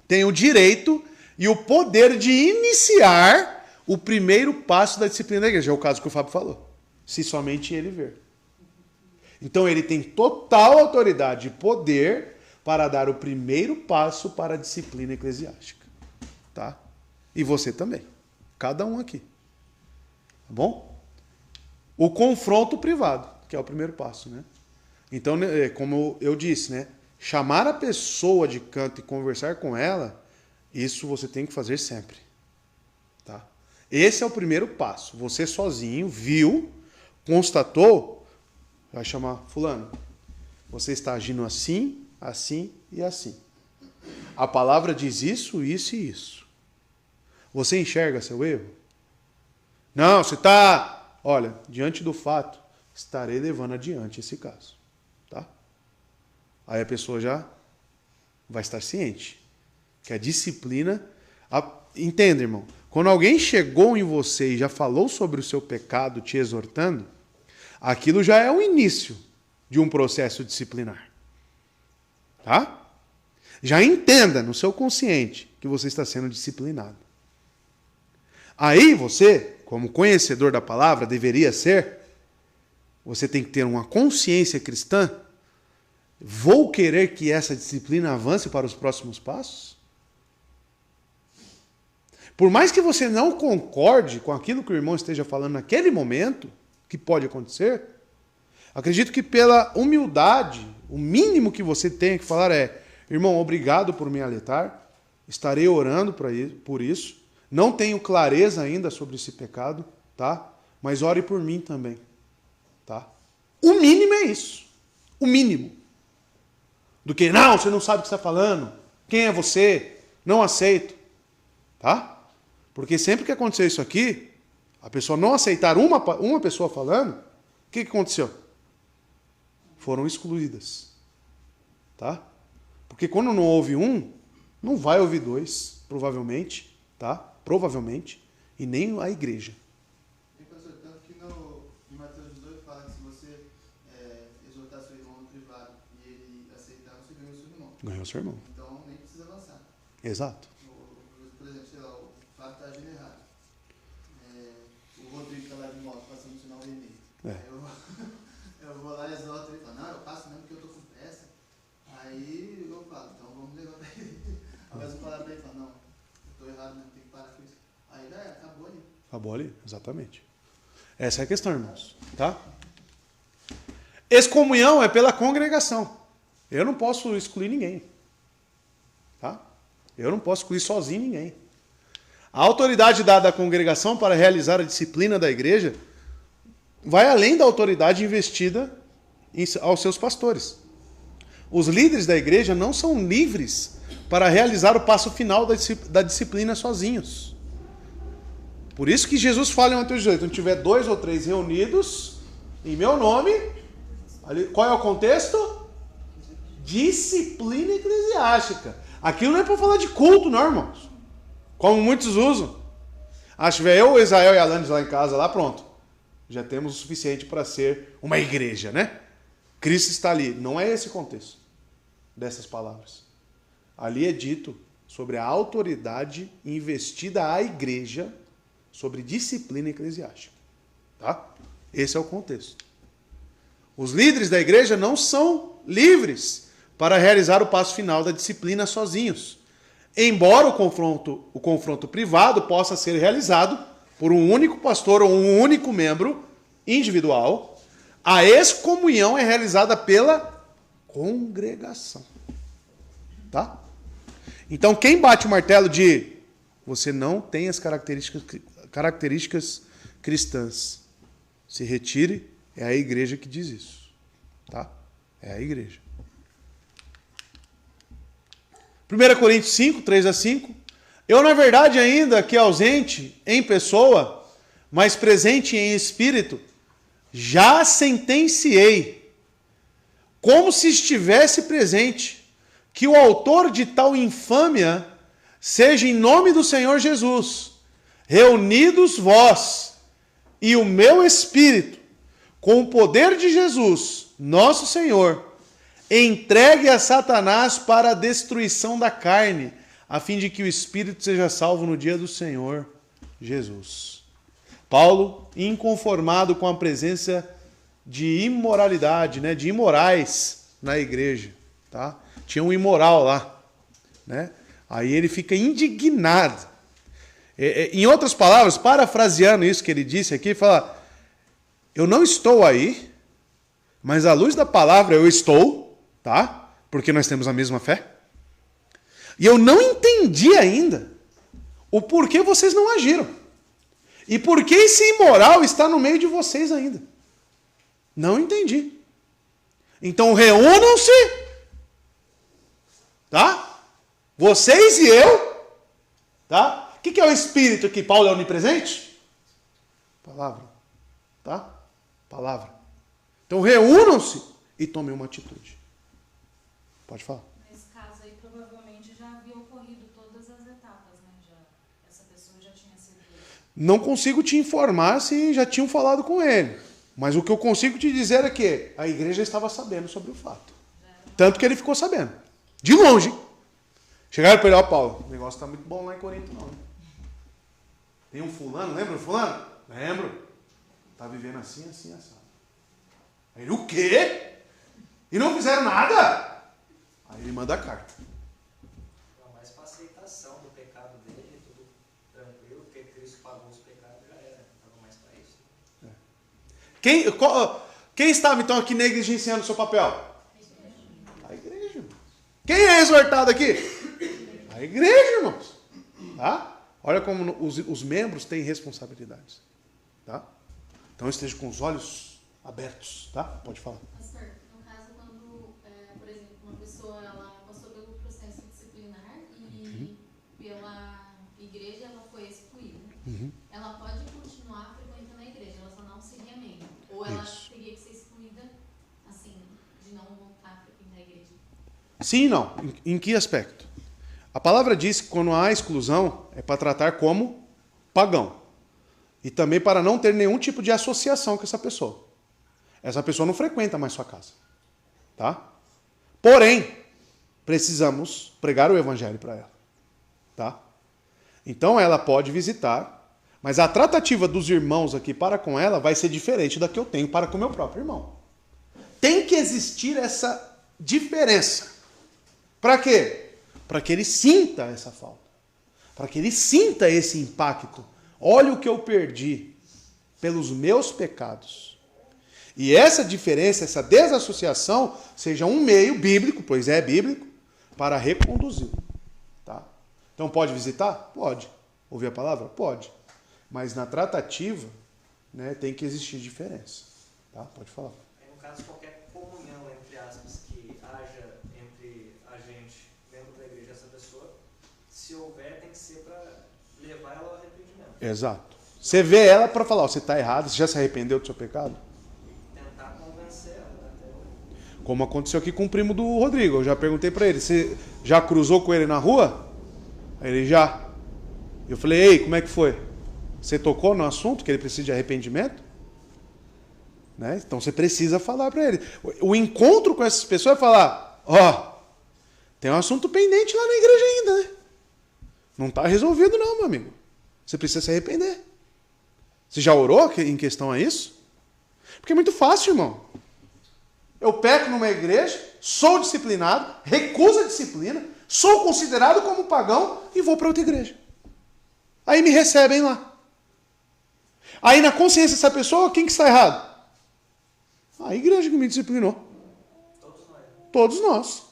tem o direito e o poder de iniciar o primeiro passo da disciplina da igreja. É o caso que o Fábio falou. Se somente ele ver. Então ele tem total autoridade e poder para dar o primeiro passo para a disciplina eclesiástica. Tá? E você também. Cada um aqui. Tá bom? O confronto privado, que é o primeiro passo, né? Então, como eu disse, né? Chamar a pessoa de canto e conversar com ela, isso você tem que fazer sempre. Tá? Esse é o primeiro passo. Você sozinho viu, constatou, vai chamar fulano. Você está agindo assim, assim e assim. A palavra diz isso, isso e isso. Você enxerga seu erro? Não, você está... Olha, diante do fato, estarei levando adiante esse caso. Tá? Aí a pessoa já vai estar ciente que a disciplina... Entenda, irmão. Quando alguém chegou em você e já falou sobre o seu pecado, te exortando, aquilo já é o início de um processo disciplinar. Tá? Já entenda no seu consciente que você está sendo disciplinado. Aí você, como conhecedor da palavra, deveria ser, você tem que ter uma consciência cristã. Vou querer que essa disciplina avance para os próximos passos? Por mais que você não concorde com aquilo que o irmão esteja falando naquele momento, que pode acontecer, acredito que pela humildade, o mínimo que você tem que falar é: irmão, obrigado por me alertar, estarei orando por isso, não tenho clareza ainda sobre esse pecado, tá? Mas ore por mim também, tá? O mínimo é isso, o mínimo. Do que, não, você não sabe o que está falando, quem é você, não aceito, tá? Porque sempre que aconteceu isso aqui, a pessoa não aceitar uma pessoa falando, o que aconteceu? Foram excluídas. Tá? Porque quando não houve um, não vai ouvir dois, provavelmente. Tá? Provavelmente. E nem a igreja. Tem pastor, tanto que em Mateus 18 fala que se você exortar seu irmão no privado e ele aceitar, você ganhou seu irmão. Ganhou seu irmão. Então nem precisa avançar. Exato. Por exemplo, sei lá, o Fábio está agindo errado. O Rodrigo está lá de moto, passando o sinal vermelho. Eu vou lá e exorto ele e falo, não, eu passo mesmo porque eu estou com pressa. Aí eu falo, então vamos levar para ele. Ao invés de falar para ele, falo, não, eu estou errado mesmo, tem que parar com isso. Aí já acabou ali. Acabou ali, exatamente. Essa é a questão, irmãos. Tá? Excomunhão é pela congregação. Eu não posso excluir ninguém. Tá? Eu não posso excluir sozinho ninguém. A autoridade dada à congregação para realizar a disciplina da igreja vai além da autoridade investida aos seus pastores. Os líderes da igreja não são livres para realizar o passo final da disciplina sozinhos. Por isso que Jesus fala em Mateus 18, onde tiver 2 ou 3 reunidos em meu nome, qual é o contexto? Disciplina eclesiástica. Aquilo não é para falar de culto, não, irmãos. Como muitos usam. Se tiver eu, Israel e Alanis lá em casa, lá pronto. Já temos o suficiente para ser uma igreja, né? Cristo está ali. Não é esse o contexto dessas palavras. Ali é dito sobre a autoridade investida à igreja sobre disciplina eclesiástica. Tá? Esse é o contexto. Os líderes da igreja não são livres para realizar o passo final da disciplina sozinhos. Embora o confronto privado possa ser realizado por um único pastor ou um único membro individual, a excomunhão é realizada pela congregação. Tá? Então, quem bate o martelo de você não tem as características cristãs, se retire, é a igreja que diz isso. Tá? É a igreja. 1 Coríntios 5, 3-5. Eu, na verdade, ainda que ausente em pessoa, mas presente em espírito, já sentenciei, como se estivesse presente, que o autor de tal infâmia seja em nome do Senhor Jesus, reunidos vós e o meu espírito, com o poder de Jesus, nosso Senhor, entregue a Satanás para a destruição da carne, a fim de que o espírito seja salvo no dia do Senhor Jesus. Paulo, inconformado com a presença de imoralidade, né, de imorais na igreja, tá? Tinha um imoral lá, né? Aí ele fica indignado. Em outras palavras, parafraseando isso que ele disse aqui, fala: eu não estou aí, mas à luz da palavra eu estou, tá? Porque nós temos a mesma fé. E eu não entendi ainda o porquê vocês não agiram. E por que esse imoral está no meio de vocês ainda. Não entendi. Então reúnam-se, tá? Vocês e eu, tá? O que é o Espírito aqui? Paulo é onipresente? Palavra, tá? Palavra. Então reúnam-se e tomem uma atitude. Pode falar. Nesse caso aí, provavelmente já havia ocorrido todas as etapas, né? Essa pessoa já tinha sido... Não consigo te informar se já tinham falado com ele. Mas o que eu consigo te dizer é que a igreja estava sabendo sobre o fato. Tanto que ele ficou sabendo. De longe. Chegaram para ele: ó, Paulo, o negócio está muito bom lá em Corinto, não. Tem um fulano, lembra o fulano? Lembro. Está vivendo assim, assim, assim. Aí ele: o quê? E não fizeram nada? Aí ele manda a carta. Não, mas para aceitação do pecado dele, tudo tranquilo, porque Cristo pagou os pecados, já era. Não estava mais para isso. Quem estava então aqui negligenciando o seu papel? A igreja. Quem é exortado aqui? A igreja, irmãos. Tá? Olha como os membros têm responsabilidades. Tá? Então esteja com os olhos abertos. Tá? Pode falar. Pastor, no caso, quando, por exemplo, uma pessoa ela passou pelo processo disciplinar e pela igreja ela foi excluída, ela pode continuar frequentando a igreja, ela só não seria membro. Ou ela teria que ser excluída, assim, de não voltar a frequentar a igreja? Sim e não. Em que aspecto? A palavra diz que quando há exclusão é para tratar como pagão. E também para não ter nenhum tipo de associação com essa pessoa. Essa pessoa não frequenta mais sua casa. Tá? Porém, precisamos pregar o evangelho para ela. Tá? Então ela pode visitar, mas a tratativa dos irmãos aqui para com ela vai ser diferente da que eu tenho para com o meu próprio irmão. Tem que existir essa diferença. Para quê? Para que ele sinta essa falta. Para que ele sinta esse impacto. Olha o que eu perdi pelos meus pecados. E essa diferença, essa desassociação, seja um meio bíblico, pois é bíblico, para reconduzi-lo. Tá? Então pode visitar? Pode. ouvir a palavra? Pode. Mas na tratativa, né, tem que existir diferença. Tá? Pode falar. Aí, no caso, qualquer comunhão, entre aspas, que haja entre a gente, membro da igreja, e essa pessoa, se houver, tem que ser para levar ela ao arrependimento. Exato. Você vê ela para falar, ó, você está errado, você já se arrependeu do seu pecado? E tentar convencer ela até o... Como aconteceu aqui com o primo do Rodrigo. Eu já perguntei para ele, você já cruzou com ele na rua? Aí ele já. Eu falei, ei, como é que foi? Você tocou no assunto que ele precisa de arrependimento? Né? Então você precisa falar para ele. O encontro com essas pessoas é falar, ó, tem um assunto pendente lá na igreja ainda, né? Não está resolvido não, meu amigo. Você precisa se arrepender. Você já orou em questão a isso? Porque é muito fácil, irmão. Eu peco numa igreja, sou disciplinado, recuso a disciplina, sou considerado como pagão e vou para outra igreja. Aí me recebem lá. Aí na consciência dessa pessoa, quem que está errado? A igreja que me disciplinou. Todos nós.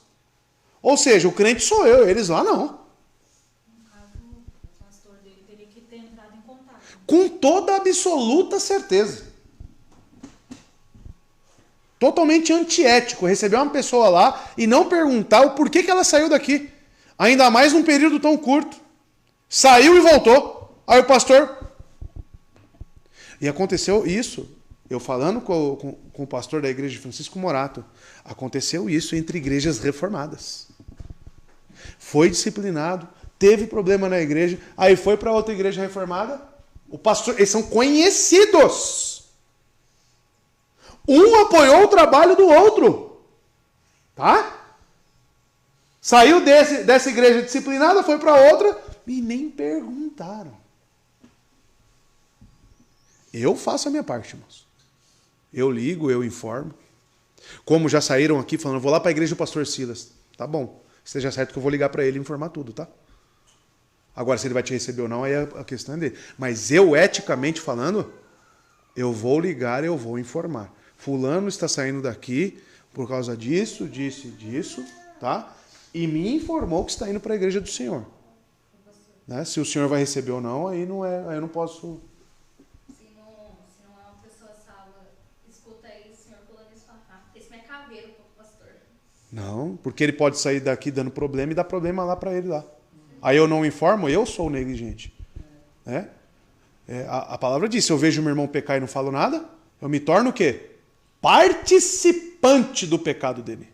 Ou seja, o crente sou eu, eles lá não. No caso, o pastor dele teria que ter entrado em contato. Com toda absoluta certeza. Totalmente antiético receber uma pessoa lá e não perguntar o porquê que ela saiu daqui. Ainda mais num período tão curto. Saiu e voltou. Aí o pastor... E aconteceu isso, eu falando com o pastor da igreja de Francisco Morato, aconteceu isso entre igrejas reformadas. Foi disciplinado, teve problema na igreja, aí foi para outra igreja reformada, o pastor, eles são conhecidos. Um apoiou o trabalho do outro. Tá? Saiu dessa igreja disciplinada, foi para outra e nem perguntaram. Eu faço a minha parte, irmãos. Eu ligo, eu informo. Como já saíram aqui falando, vou lá para a igreja do pastor Silas. Tá bom. Esteja certo que eu vou ligar para ele e informar tudo, tá? Agora, se ele vai te receber ou não, aí a questão é dele. Mas eu, eticamente falando, eu vou ligar, eu vou informar. Fulano está saindo daqui por causa disso, disso e disso, tá? E me informou que está indo para a igreja do Senhor. Né? Se o Senhor vai receber ou não, aí não é, aí eu não posso... Se não é uma pessoa salva, escuta aí o senhor falando isso, esse não é caveiro pro pastor. Não, porque ele pode sair daqui dando problema e dar problema lá para ele lá. Aí eu não informo, eu sou o negligente. Né? A palavra diz, se eu vejo meu irmão pecar e não falo nada, eu me torno o quê? Participante do pecado dele.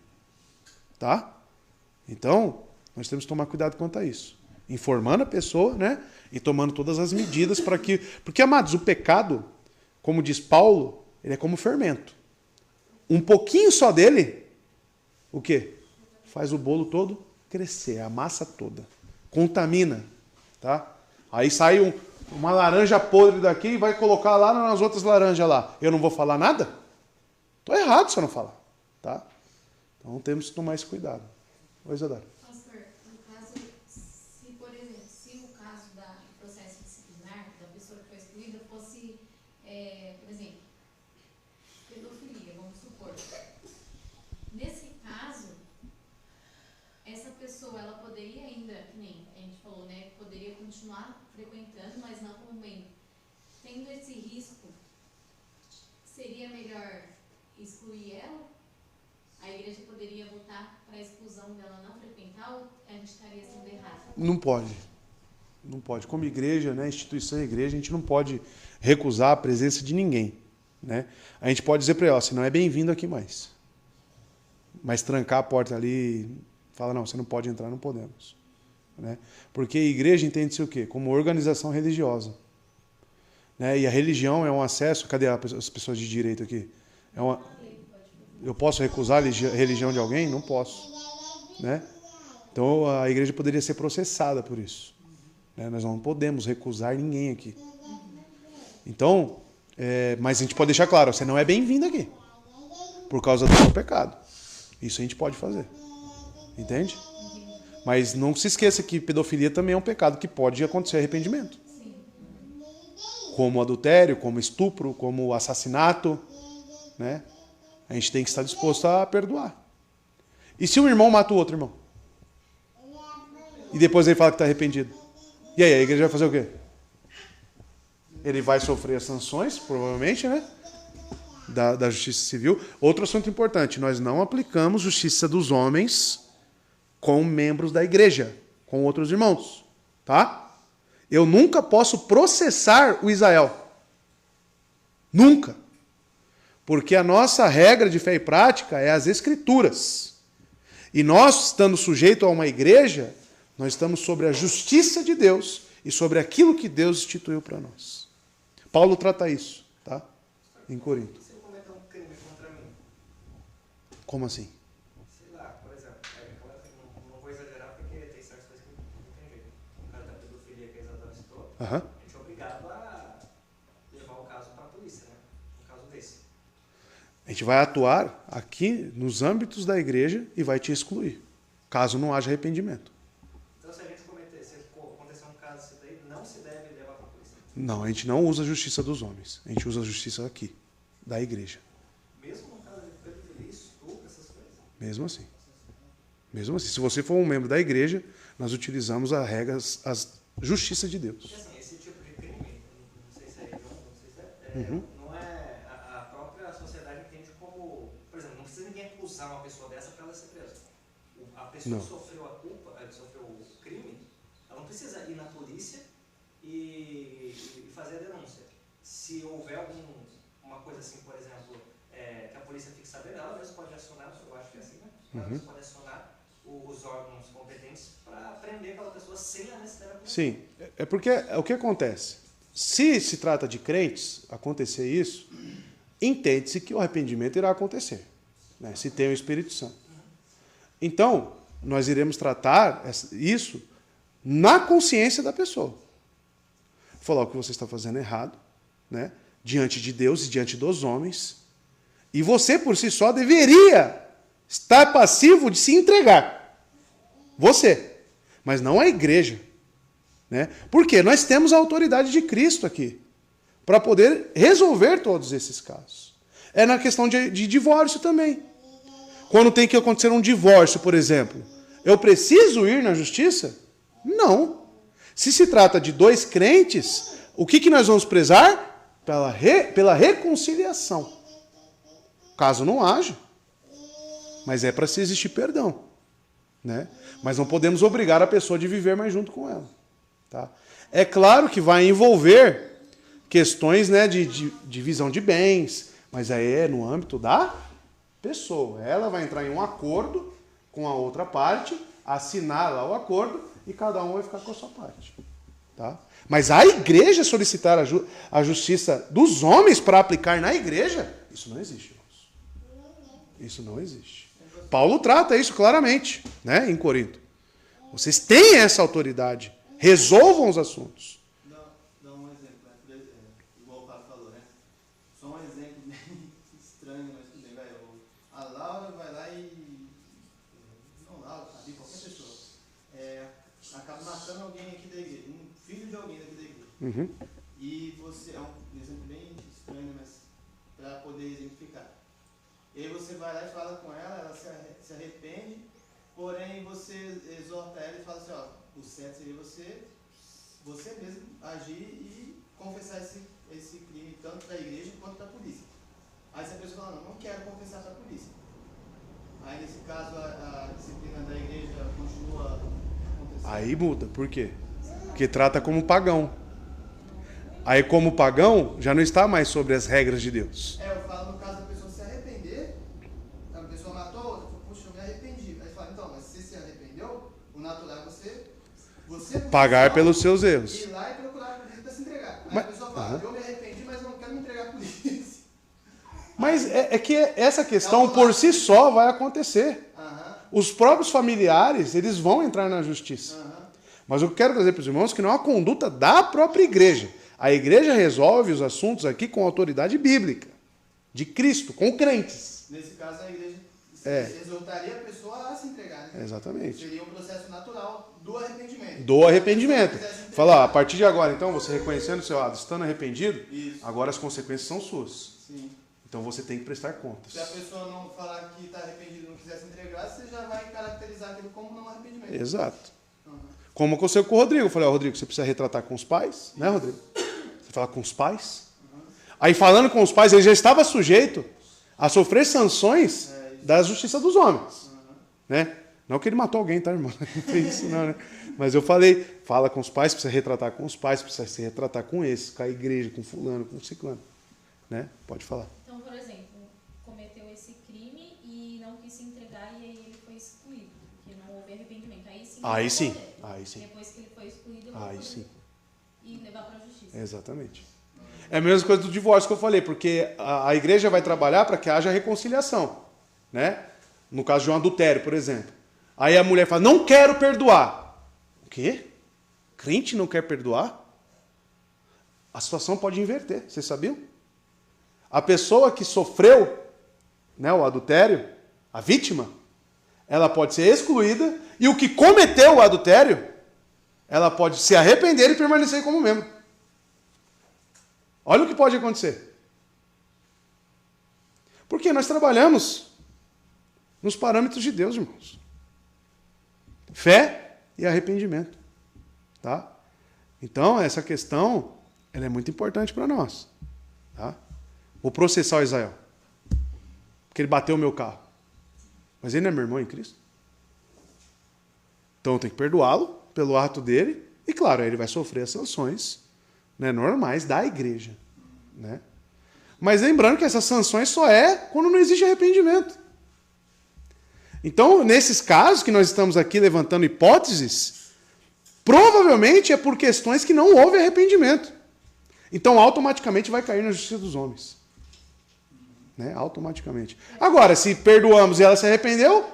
Tá? Então, nós temos que tomar cuidado quanto a isso. Informando a pessoa, né? E tomando todas as medidas para que... Porque, amados, o pecado, como diz Paulo, ele é como fermento. Um pouquinho só dele, o quê? Faz o bolo todo crescer, a massa toda. Contamina, tá? Aí sai uma laranja podre daqui e vai colocar lá nas outras laranjas lá. Eu não vou falar nada? Estou errado se eu não falar, tá? Então temos que tomar esse cuidado. Oi, Isadora. Pastor, no caso, se, por exemplo, se o caso do processo disciplinar da pessoa que foi excluída fosse, por exemplo, pedofilia, vamos supor. Nesse caso, essa pessoa, ela poderia ainda, que nem a gente falou, né, poderia continuar frequentando, mas não como membro. Tendo esse risco, seria melhor excluir ela? A igreja poderia votar para a exclusão dela não frequentar ou a gente estaria sendo errado? Não pode. Não pode. Como igreja, né, instituição igreja, a gente não pode recusar a presença de ninguém. Né? A gente pode dizer para ela, você não é bem-vindo aqui mais. Mas trancar a porta ali, fala, não, você não pode entrar, não podemos. Né? Porque a igreja entende-se o quê? Como organização religiosa. Né? E a religião é um acesso... Cadê as pessoas de direito aqui? Eu posso recusar a religião de alguém? Não posso. Né? Então a igreja poderia ser processada por isso. Né? Nós não podemos recusar ninguém aqui. Então, mas a gente pode deixar claro, você não é bem-vindo aqui. Por causa do seu pecado. Isso a gente pode fazer. Entende? Mas não se esqueça que pedofilia também é um pecado que pode acontecer arrependimento. Como adultério, como estupro, como assassinato. Né? A gente tem que estar disposto a perdoar. E se um irmão mata o outro irmão? E depois ele fala que está arrependido? E aí, a igreja vai fazer o quê? Ele vai sofrer as sanções, provavelmente, né? Da justiça civil. Outro assunto importante, nós não aplicamos justiça dos homens com membros da igreja, com outros irmãos, tá? Eu nunca posso processar o Israel. Nunca. Porque a nossa regra de fé e prática é as Escrituras. E nós, estando sujeitos a uma igreja, nós estamos sobre a justiça de Deus e sobre aquilo que Deus instituiu para nós. Paulo trata isso, tá? Em Corinto. Se eu cometer um crime contra mim, Como assim? sei lá, por exemplo, não vou exagerar porque tem certas coisas que não tem jeito. O cara da pedofilia que a Isadora citou, Aham. a gente é obrigado a levar o caso para a polícia, né? Um caso desse. A gente vai atuar aqui nos âmbitos da igreja e vai te excluir, caso não haja arrependimento. Então, se a gente cometer, se acontecer um caso desse daí, não se deve levar para a polícia. Não, a gente não usa a justiça dos homens. A gente usa a justiça aqui, da igreja. Mesmo no caso de pedofilia, estupro, essas coisas. Mesmo assim. Mesmo assim. Se você for um membro da igreja, nós utilizamos a regra, as justiça de Deus. Porque assim, esse tipo de crime, não sei se é hediondo, não sei se é, não é, a própria sociedade entende como, por exemplo, não precisa ninguém acusar uma pessoa dessa para ela ser presa. A pessoa Não. que sofreu a culpa, que sofreu o crime, ela não precisa ir na polícia e fazer a denúncia. Se houver uma coisa assim, por exemplo, que a polícia fique sabendo, ela mesma pode acionar, eu acho que é assim, né? Ela mesma pode acionar os órgãos competentes para prender aquela pessoa sem a necessidade da polícia. Sim, é porque o que acontece? Se trata de crentes, acontecer isso, entende-se que o arrependimento irá acontecer, né? Se tem o Espírito Santo. Então, nós iremos tratar isso na consciência da pessoa. Falar o que você está fazendo errado, né? Diante de Deus e diante dos homens. E você, por si só, deveria estar passivo de se entregar. Você. Mas não a igreja. Né? Porque nós temos a autoridade de Cristo aqui para poder resolver todos esses casos. É na questão de divórcio também. Quando tem que acontecer um divórcio, por exemplo, eu preciso ir na justiça? Não. Se trata de dois crentes, o que nós vamos prezar? Pela reconciliação. Caso não haja. Mas é para se existir perdão. Né? Mas não podemos obrigar a pessoa de viver mais junto com ela. Tá? É claro que vai envolver questões, né, de divisão de bens, mas aí é no âmbito da pessoa. Ela vai entrar em um acordo com a outra parte, assinar lá o acordo e cada um vai ficar com a sua parte. Tá? Mas a igreja solicitar a justiça dos homens para aplicar na igreja, isso não existe, irmãos. Isso não existe. Paulo trata isso claramente, né, em Corinto. Vocês têm essa autoridade. Resolvam os assuntos. Dá um exemplo, né? Por exemplo, igual o Pablo falou, né? Só um exemplo bem estranho, mas tudo bem, vai. A Laura vai lá e. Não, Laura, ali, qualquer pessoa. Acaba matando alguém aqui da igreja, um filho de alguém daqui da igreja. Uhum. E você, é um exemplo bem estranho, mas para poder exemplificar. E aí você vai lá e fala com ela, ela se arrepende, porém você exorta ela e fala assim, ó, o certo seria você mesmo agir e confessar esse crime tanto para a igreja quanto para a polícia. Aí se a pessoa fala, não quero confessar para a polícia. Aí nesse caso a disciplina da igreja continua acontecendo. Aí muda. Por quê? Porque trata como pagão. Aí como pagão, já não está mais sobre as regras de Deus. Eu falo no caso da pessoa se arrepender, a pessoa matou a outra, puxa, eu me arrependi. Aí fala, então, mas se você se arrependeu, o natural é você Pagar pelos seus erros. ir lá e procurar a polícia para se entregar. Aí Mas- a pessoa fala, eu me arrependi, mas não quero me entregar à polícia. Mas é que essa questão por si só vai acontecer. Aham, Os próprios familiares, eles vão entrar na justiça. aham. Mas eu quero trazer para os irmãos que não é uma conduta da própria igreja. A igreja resolve os assuntos aqui com autoridade bíblica, de Cristo, com crentes. Nesse caso a igreja exortaria a pessoa a se entregar, né? Exatamente. Seria um processo natural do arrependimento. Do arrependimento. Se quiser se entregar. Fala, ó, a partir de agora, então, você reconhecendo o seu lado, estando arrependido, Isso. agora as consequências são suas. Sim. Então você tem que prestar contas. Se a pessoa não falar que está arrependido e não quiser se entregar, você já vai caracterizar aquilo como não arrependimento. Exato. Aham. Como aconteceu com o Rodrigo. Eu falei, Rodrigo, você precisa retratar com os pais, né, Rodrigo? Você fala com os pais? Aí falando com os pais, ele já estava sujeito a sofrer sanções da justiça dos homens. Né? Não que ele matou alguém, tá, irmão? Não fez isso não, né? Mas eu falei, fala com os pais, precisa retratar com os pais, precisa se retratar com esses, com a igreja, com fulano, com ciclano. Né? Pode falar. Então, por exemplo, cometeu esse crime e não quis se entregar e aí ele foi excluído, porque não houve arrependimento. Aí sim. Aí sim. Depois que ele foi excluído, ele vai Aí poder sim. ir levar para a justiça. Exatamente. É a mesma coisa do divórcio que eu falei, porque a igreja vai trabalhar para que haja reconciliação. Né? No caso de um adultério, por exemplo. Aí a mulher fala, não quero perdoar. O quê? Crente não quer perdoar? A situação pode inverter, vocês sabiam? A pessoa que sofreu, né, o adultério, a vítima, ela pode ser excluída e o que cometeu o adultério, ela pode se arrepender e permanecer como membro. Olha o que pode acontecer. Porque nós trabalhamos nos parâmetros de Deus, irmãos. Fé e arrependimento. Tá? Então, essa questão ela é muito importante para nós. Tá? Vou processar o Israel. Porque ele bateu o meu carro. Mas ele não é meu irmão em Cristo. Então eu tenho que perdoá-lo pelo ato dele. E claro, ele vai sofrer as sanções, né, normais da igreja. Né? Mas lembrando que essas sanções só é quando não existe arrependimento. Então, nesses casos que nós estamos aqui levantando hipóteses, provavelmente é por questões que não houve arrependimento. Então, automaticamente vai cair na justiça dos homens. Né? Automaticamente. Agora, se perdoamos e ela se arrependeu,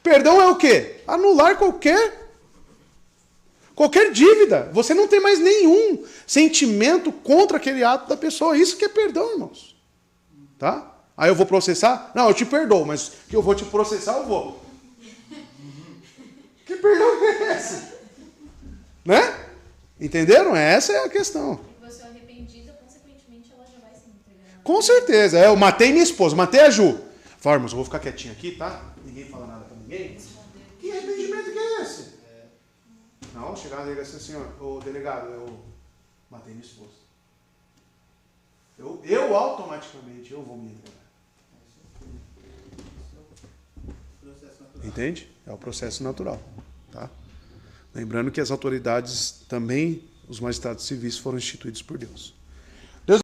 perdão é o quê? Anular qualquer dívida. Você não tem mais nenhum sentimento contra aquele ato da pessoa. Isso que é perdão, irmãos. Tá? Aí eu vou processar? Não, eu te perdoo, mas que eu vou te processar, eu vou. Que perdão é esse? Né? Entenderam? Essa é a questão. E você é arrependida, consequentemente ela já vai se entregar. Com certeza. Eu matei minha esposa, matei a Ju. Fala, irmãos, eu vou ficar quietinho aqui, tá? Ninguém fala nada pra ninguém. Que arrependimento que é esse? Não, chegar na delegacia assim, ó, ô delegado, eu matei minha esposa. Eu automaticamente, eu vou me entregar. Entende? É o processo natural. Tá? Lembrando que as autoridades também, os magistrados civis, foram instituídos por Deus.